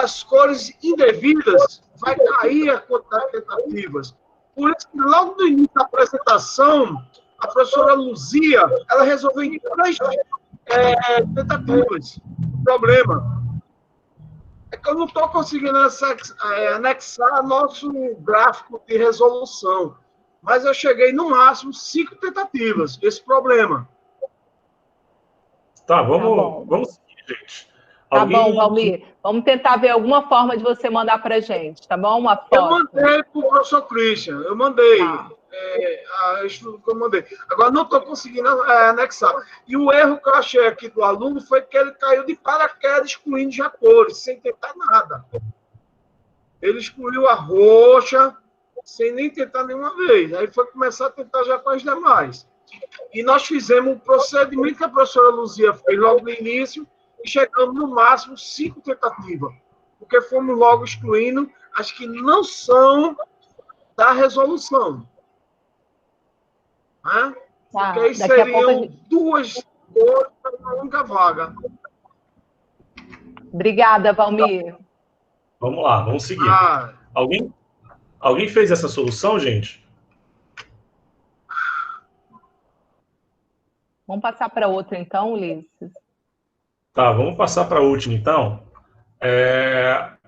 as cores indevidas, vai cair a quantidade de tentativas. Por isso que logo no início da apresentação, a professora Luzia, ela resolveu em 3 tentativas. O problema é que eu não estou conseguindo anexar nosso gráfico de resolução. Mas eu cheguei no máximo 5 tentativas. Esse problema. Tá, vamos seguir, gente. Tá bom, Valmir. Vamos tentar ver alguma forma de você mandar para a gente, tá bom? Uma foto. Eu mandei para o professor Christian, eu mandei. Eu mandei. Agora não estou conseguindo anexar. E o erro que eu achei aqui do aluno foi que ele caiu de paraquedas excluindo já cores, sem tentar nada. Ele excluiu a roxa, sem nem tentar nenhuma vez. Aí foi começar a tentar já com as demais. E nós fizemos o procedimento que a professora Luzia fez logo no início e chegamos no máximo 5 tentativas. Porque fomos logo excluindo as que não são da resolução. Né? Porque aí seriam 2 cores para uma única vaga. Obrigada, Valmir. Vamos lá, vamos seguir. Alguém fez essa solução, gente? Vamos passar para outra, então, Ulisses? Tá, vamos passar para a última, então.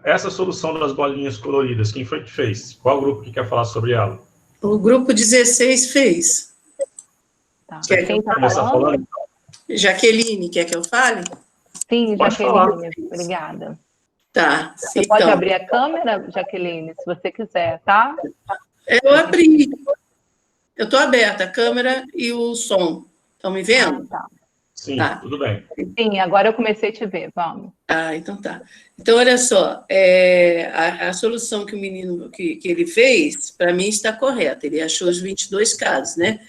Essa solução das bolinhas coloridas, quem foi que fez? Qual grupo que quer falar sobre ela? O grupo 16 fez. Tá. Quer Quem que eu está falando? Jaqueline, quer que eu fale? Sim, Pode Jaqueline, falar. obrigada. Tá. Você pode abrir a câmera, Jaqueline, se você quiser, tá? Eu abri. Eu estou aberta, a câmera e o som. Estão me vendo? Tá. Sim, tudo bem. Sim, agora eu comecei a te ver, vamos. Então tá. Então, olha só, a solução que o menino que ele fez, para mim, está correta. Ele achou os 22 casos, né?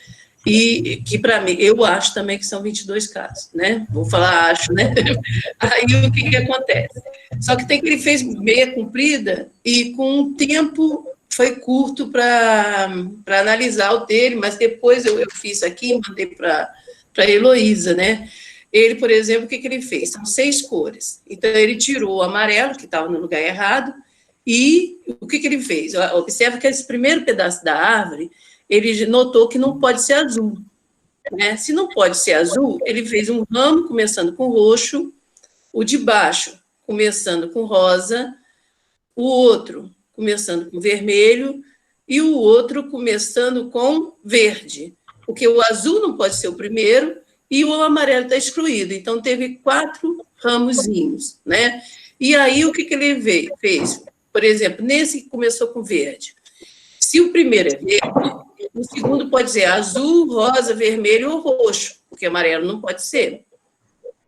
E que, para mim, eu acho também que são 22 casos, né? Vou falar acho, né? Aí, o que acontece? Só que tem que ele fez meia comprida e com um tempo foi curto para analisar o dele, mas depois eu fiz aqui e mandei para a Heloísa, né? Ele, por exemplo, o que ele fez? São 6 cores. Então, ele tirou o amarelo, que estava no lugar errado, e o que ele fez? Observa que esse primeiro pedaço da árvore, ele notou que não pode ser azul, né? Se não pode ser azul, ele fez um ramo começando com roxo, o de baixo começando com rosa, o outro começando com vermelho e o outro começando com verde, porque o azul não pode ser o primeiro e o amarelo está excluído. Então, teve 4 ramozinhos, né? E aí, o que ele fez? Por exemplo, nesse que começou com verde. Se o primeiro é verde, o segundo pode ser azul, rosa, vermelho ou roxo, porque amarelo não pode ser,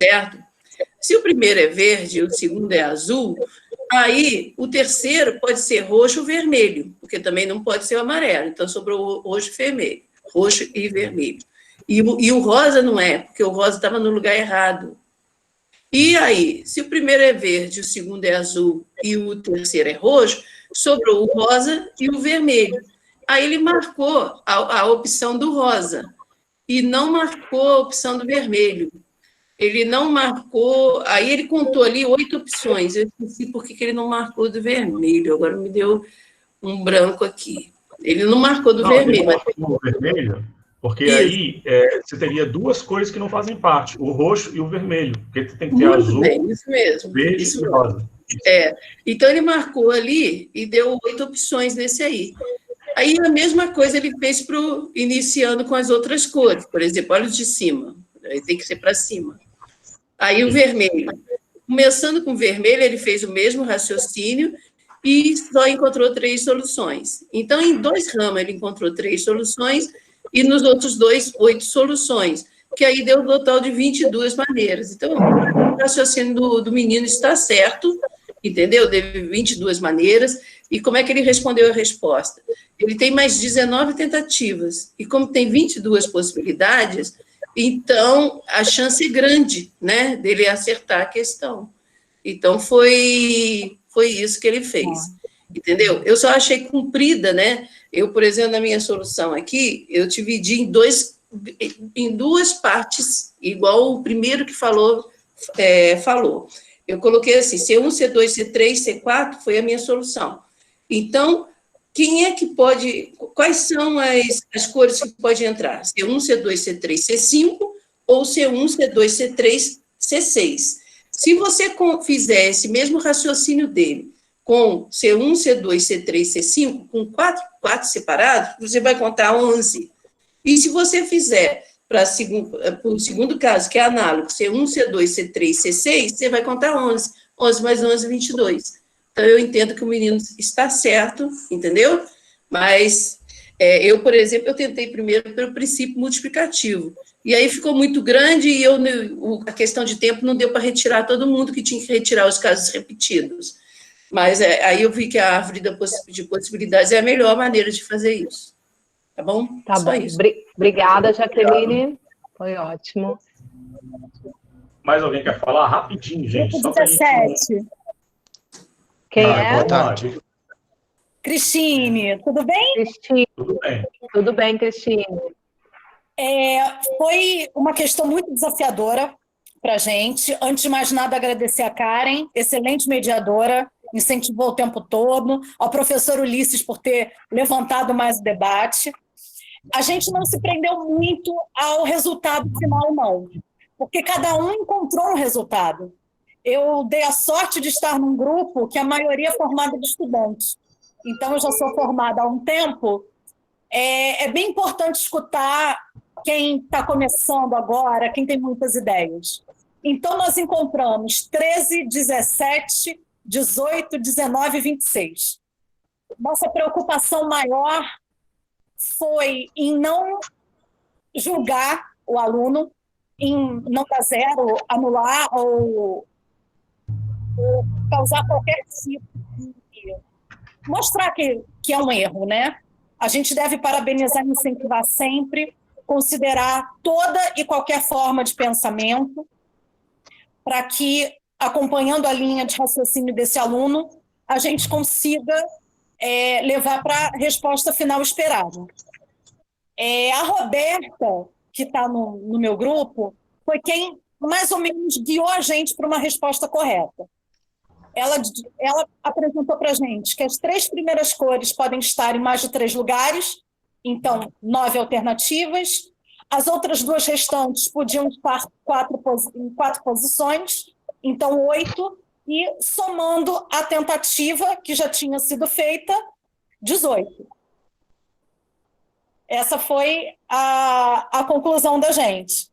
certo? Se o primeiro é verde e o segundo é azul, aí o terceiro pode ser roxo ou vermelho, porque também não pode ser o amarelo. Então, sobrou roxo e vermelho. Roxo e vermelho. E o rosa não é, porque o rosa estava no lugar errado. E aí, se o primeiro é verde, o segundo é azul e o terceiro é roxo, sobrou o rosa e o vermelho. Aí ele marcou a opção do rosa e não marcou a opção do vermelho. Ele não marcou, aí ele contou ali 8 opções. Eu esqueci por que ele não marcou do vermelho, agora me deu um branco aqui. Ele não marcou do vermelho. Ele marcou o vermelho, porque isso. Aí você teria 2 cores que não fazem parte, o roxo e o vermelho, porque você tem que ter muito azul, bem, isso mesmo, verde isso e rosa. Então ele marcou ali e deu 8 opções nesse aí. Aí a mesma coisa ele fez iniciando com as outras cores, por exemplo, olha o de cima, aí tem que ser para cima. Aí o vermelho. Começando com o vermelho, ele fez o mesmo raciocínio e só encontrou 3 soluções. Então, em 2 ramos, ele encontrou 3 soluções e nos outros 2, 8 soluções, que aí deu um total de 22 maneiras. Então, o raciocínio do menino está certo, entendeu? Teve 22 maneiras. E como é que ele respondeu a resposta? Ele tem mais 19 tentativas. E como tem 22 possibilidades, então a chance é grande, né, dele acertar a questão. Então, foi isso que ele fez. Entendeu? Eu só achei comprida, né? Eu, por exemplo, na minha solução aqui, eu dividi em 2 partes, igual o primeiro que falou. Eu coloquei assim, C1, C2, C3, C4, foi a minha solução. Então, quem é que pode... Quais são as cores que podem entrar? C1, C2, C3, C5, ou C1, C2, C3, C6. Se você fizer esse mesmo raciocínio dele, com C1, C2, C3, C5, com 4 separados, você vai contar 11. E se você fizer para o segundo caso, que é análogo, C1, C2, C3, C6, você vai contar 11. 11 mais 11, 22. Então, eu entendo que o menino está certo, entendeu? Mas eu, por exemplo, eu tentei primeiro pelo princípio multiplicativo. E aí ficou muito grande e a questão de tempo não deu para retirar todo mundo que tinha que retirar os casos repetidos. Mas aí eu vi que a árvore de possibilidades é a melhor maneira de fazer isso. Tá bom? Tá só bom. Isso. Obrigada, Jaqueline. Foi ótimo. Mais alguém quer falar? Rapidinho, gente. Grupo 17. Quem é? Boa tarde. Cristine, tudo bem? Cristine. Tudo bem. Tudo bem, Cristine. Foi uma questão muito desafiadora para a gente. Antes de mais nada, agradecer a Karen, excelente mediadora, incentivou o tempo todo, ao professor Ulisses por ter levantado mais o debate. A gente não se prendeu muito ao resultado final, não, porque cada um encontrou um resultado. Eu dei a sorte de estar num grupo que a maioria é formada de estudantes. Então, eu já sou formada há um tempo. É bem importante escutar quem está começando agora, quem tem muitas ideias. Então, nós encontramos 13, 17 18, 19 e 26. Nossa preocupação maior foi em não julgar o aluno, em não dar zero, anular ou causar qualquer tipo de... Mostrar que é um erro, né? A gente deve parabenizar e incentivar sempre, considerar toda e qualquer forma de pensamento, para que, acompanhando a linha de raciocínio desse aluno, a gente consiga levar para a resposta final esperada. A Roberta, que está no meu grupo, foi quem mais ou menos guiou a gente para uma resposta correta. Ela apresentou para a gente que as 3 primeiras cores podem estar em mais de 3 lugares, então 9 alternativas. As outras 2 restantes podiam estar em 4 posições, então 8, e somando a tentativa que já tinha sido feita, 18. Essa foi a conclusão da gente.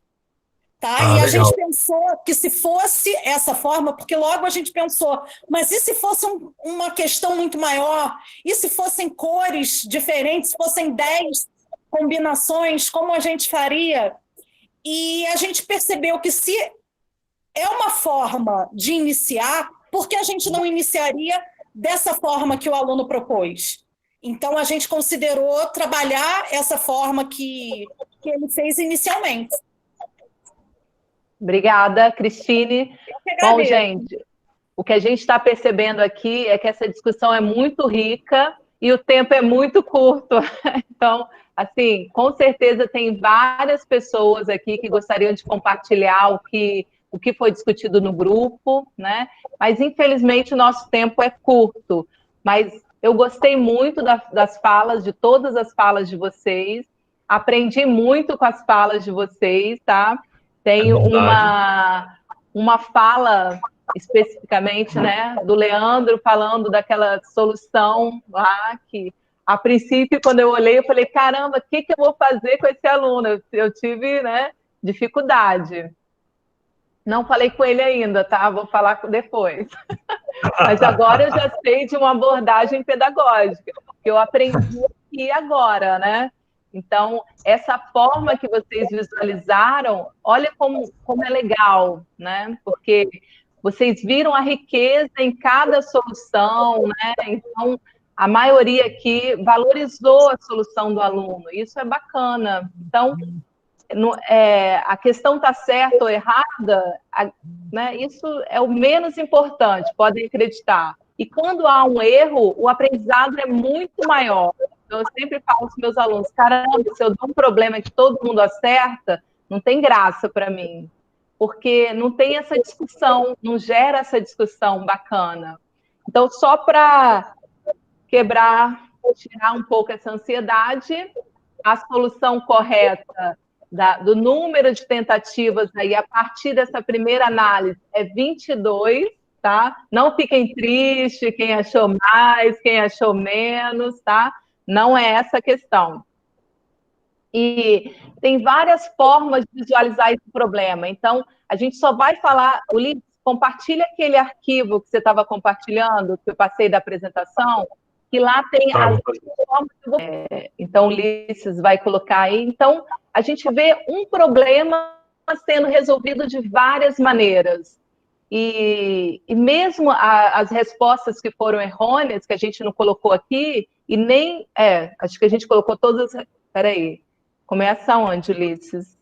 Tá? E a gente pensou que se fosse essa forma, porque logo a gente pensou, mas e se fosse uma questão muito maior? E se fossem cores diferentes, se fossem 10 combinações, como a gente faria? E a gente percebeu que se é uma forma de iniciar, por que a gente não iniciaria dessa forma que o aluno propôs? Então, a gente considerou trabalhar essa forma que ele fez inicialmente. Obrigada, Cristine. Bom, gente, o que a gente está percebendo aqui é que essa discussão é muito rica e o tempo é muito curto. Então, assim, com certeza tem várias pessoas aqui que gostariam de compartilhar o que foi discutido no grupo, né? Mas, infelizmente, o nosso tempo é curto. Mas eu gostei muito das falas, de todas as falas de vocês. Aprendi muito com as falas de vocês, tá? Tem uma fala especificamente, né, do Leandro falando daquela solução lá que, a princípio, quando eu olhei, eu falei, caramba, o que eu vou fazer com esse aluno? Eu tive, né, dificuldade. Não falei com ele ainda, tá? Vou falar depois. Mas agora eu já sei de uma abordagem pedagógica, que eu aprendi aqui agora, né? Então, essa forma que vocês visualizaram, olha como é legal, né? Porque vocês viram a riqueza em cada solução, né? Então, a maioria aqui valorizou a solução do aluno. Isso é bacana. Então, a questão está certa ou errada, né? Isso é o menos importante, podem acreditar. E quando há um erro, o aprendizado é muito maior. Então, eu sempre falo aos meus alunos, caramba, se eu dou um problema que todo mundo acerta, não tem graça para mim, porque não tem essa discussão, não gera essa discussão bacana. Então, só para tirar um pouco essa ansiedade, a solução correta do número de tentativas aí, a partir dessa primeira análise, é 22, tá? Não fiquem tristes, quem achou mais, quem achou menos, tá? Não é essa a questão. E tem várias formas de visualizar esse problema. Então, a gente só vai falar... Ulisses, compartilha aquele arquivo que você estava compartilhando, que eu passei da apresentação, que lá tem as formas que você... Então, o Ulisses vai colocar aí. Então, a gente vê um problema sendo resolvido de várias maneiras. E mesmo as respostas que foram errôneas, que a gente não colocou aqui, e nem... acho que a gente colocou todas... Peraí, começa onde, Ulisses?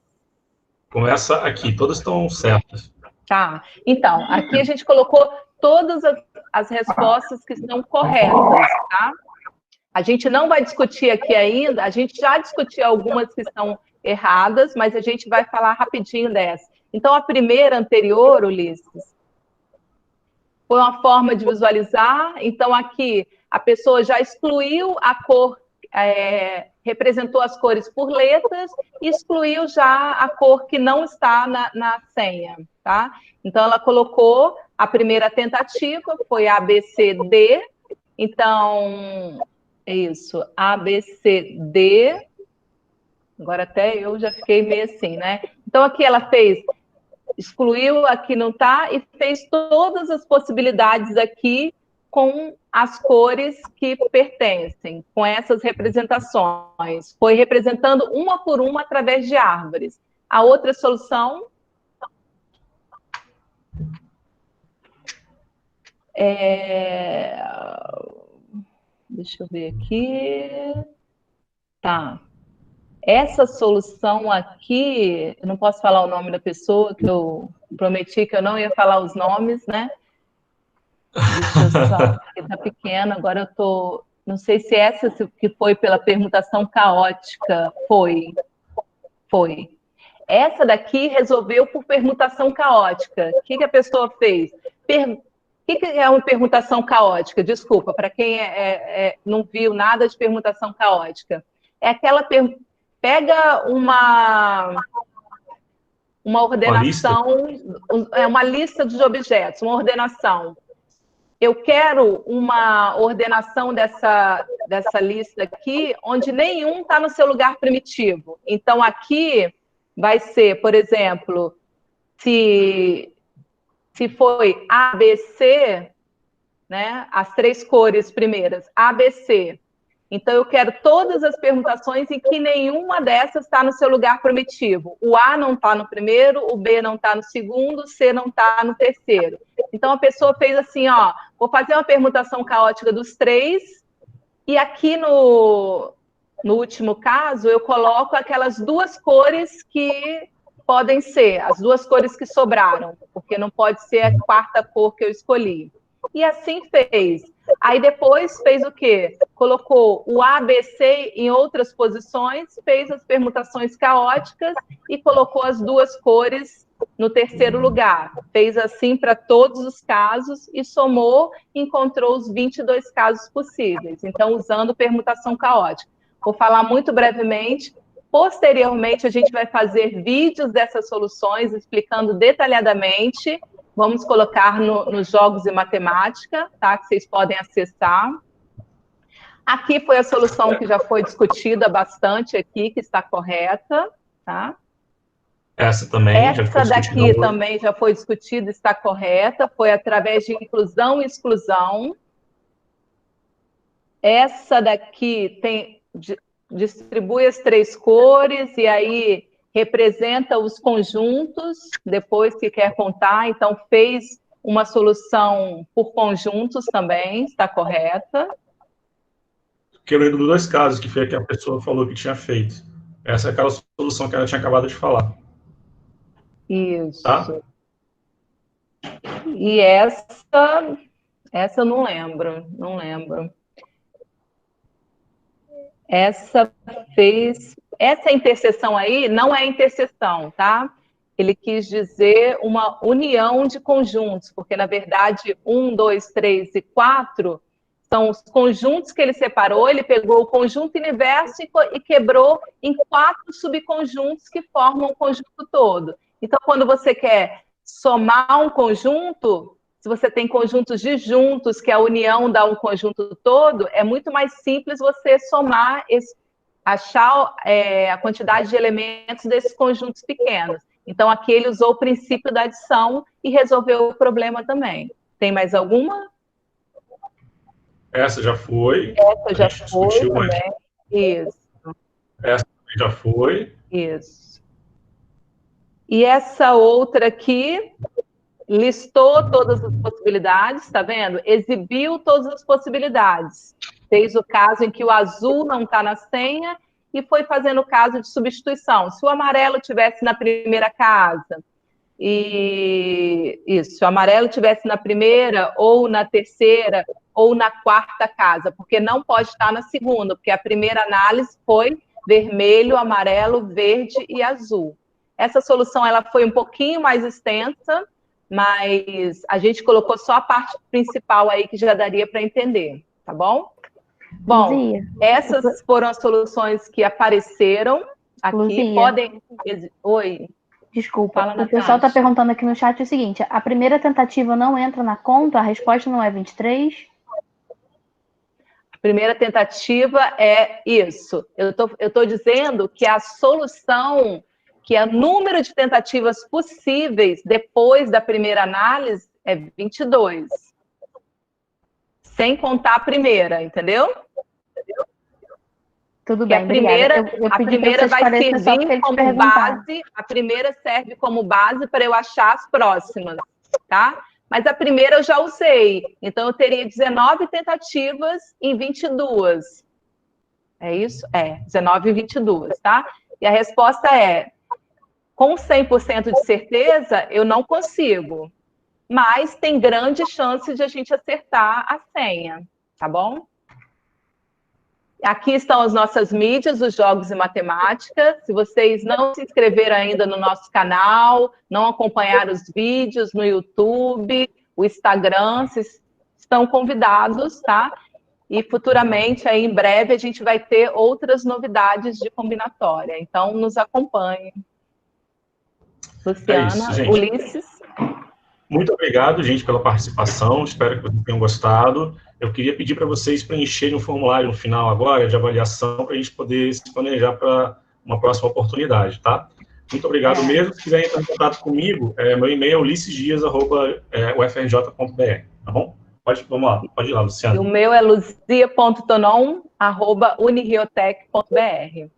Começa aqui, todas estão certas. Tá, então, aqui a gente colocou todas as respostas que estão corretas, tá? A gente não vai discutir aqui ainda, a gente já discutiu algumas que estão erradas, mas a gente vai falar rapidinho dessa. Então, a primeira anterior, Ulisses, foi uma forma de visualizar. Então, aqui, a pessoa já excluiu a cor, representou as cores por letras, e excluiu já a cor que não está na senha, tá? Então, ela colocou a primeira tentativa, foi A, B, C, D. Então, é isso, A, B, C, D. Agora até eu já fiquei meio assim, né? Então, aqui ela fez excluiu aqui não está e fez todas as possibilidades aqui com as cores que pertencem, com essas representações. Foi representando uma por uma através de árvores. A outra solução deixa eu ver aqui. Tá. Essa solução aqui, eu não posso falar o nome da pessoa, que eu prometi que eu não ia falar os nomes, né? Deixa eu só, porque tá pequeno, agora eu tô... Não sei se essa que foi pela permutação caótica, foi. Essa daqui resolveu por permutação caótica. O que a pessoa fez? O que é uma permutação caótica? Desculpa, para quem não viu nada de permutação caótica. É aquela... Pega uma ordenação, uma lista de objetos, uma ordenação. Eu quero uma ordenação dessa lista aqui, onde nenhum está no seu lugar primitivo. Então, aqui vai ser, por exemplo, se foi A, B, C, né, as 3 cores primeiras, A, B, C. Então, eu quero todas as permutações em que nenhuma dessas está no seu lugar primitivo. O A não está no primeiro, o B não está no segundo, o C não está no terceiro. Então, a pessoa fez assim, ó, vou fazer uma permutação caótica dos 3, e aqui no último caso, eu coloco aquelas 2 cores que podem ser, as 2 cores que sobraram, porque não pode ser a 4ª cor que eu escolhi. E assim fez. Aí depois fez o quê? Colocou o A, B, C em outras posições, fez as permutações caóticas e colocou as 2 cores no terceiro lugar. Fez assim para todos os casos e somou e encontrou os 22 casos possíveis. Então, usando permutação caótica. Vou falar muito brevemente. Posteriormente, a gente vai fazer vídeos dessas soluções explicando detalhadamente. Vamos colocar nos Jogos e Matemática, tá? Que vocês podem acessar. Aqui foi a solução que já foi discutida bastante aqui, que está correta, tá? Essa também já foi discutida. Essa daqui também já foi discutida, está correta. Foi através de inclusão e exclusão. Essa daqui distribui as 3 cores e aí representa os conjuntos, depois que quer contar, então fez uma solução por conjuntos também, está correta. Que eu lembro dos 2 casos que foi a que a pessoa falou que tinha feito. Essa é aquela solução que ela tinha acabado de falar. Isso. Tá? E essa eu não lembro. Essa interseção aí não é interseção, tá? Ele quis dizer uma união de conjuntos, porque, na verdade, 1, 2, 3 e 4 são os conjuntos que ele separou, ele pegou o conjunto universo e quebrou em 4 subconjuntos que formam o conjunto todo. Então, quando você quer somar um conjunto, se você tem conjuntos disjuntos, que a união dá um conjunto todo, é muito mais simples você somar, achar a quantidade de elementos desses conjuntos pequenos. Então, aqui ele usou o princípio da adição e resolveu o problema também. Tem mais alguma? Essa já foi. Essa já foi também. Isso. Essa também já foi. Isso. E essa outra aqui listou todas as possibilidades, tá vendo? Exibiu todas as possibilidades. Fez o caso em que o azul não está na senha e foi fazendo o caso de substituição. Se o amarelo tivesse na primeira casa, se o amarelo tivesse na primeira, ou na terceira, ou na 4ª casa, porque não pode estar na segunda, porque a primeira análise foi vermelho, amarelo, verde e azul. Essa solução ela foi um pouquinho mais extensa, mas a gente colocou só a parte principal aí que já daria para entender, tá bom? Bom, Luzia, essas foram as soluções que apareceram aqui. Luzia. Podem... Oi. Desculpa, Fala, o pessoal está perguntando aqui no chat o seguinte: a primeira tentativa não entra na conta? A resposta não é 23? A primeira tentativa é isso. Eu tô dizendo que a solução que o número de tentativas possíveis depois da primeira análise é 22. Sem contar a primeira, entendeu? Tudo bem, a primeira, obrigada. A primeira vai servir como base, a primeira serve como base para eu achar as próximas, tá? Mas a primeira eu já usei, então eu teria 19 tentativas em 22. É isso? 19 em 22, tá? E a resposta é, com 100% de certeza, eu não consigo, mas tem grande chance de a gente acertar a senha, tá bom? Aqui estão as nossas mídias, os Jogos e Matemática. Se vocês não se inscreveram ainda no nosso canal, não acompanharam os vídeos no YouTube, o Instagram, vocês estão convidados, tá? E futuramente, aí em breve, a gente vai ter outras novidades de combinatória. Então, nos acompanhem. Luciana, isso, gente. Ulisses. Muito obrigado, gente, pela participação. Espero que vocês tenham gostado. Eu queria pedir para vocês preencherem um formulário no final agora de avaliação para a gente poder se planejar para uma próxima oportunidade, tá? Muito obrigado mesmo. Se quiser entrar em contato comigo, meu e-mail é ulissesdias@ufrj.br, tá bom? Vamos lá, pode ir lá, Luciana. E o meu é luzia.tonon@uniriotec.br.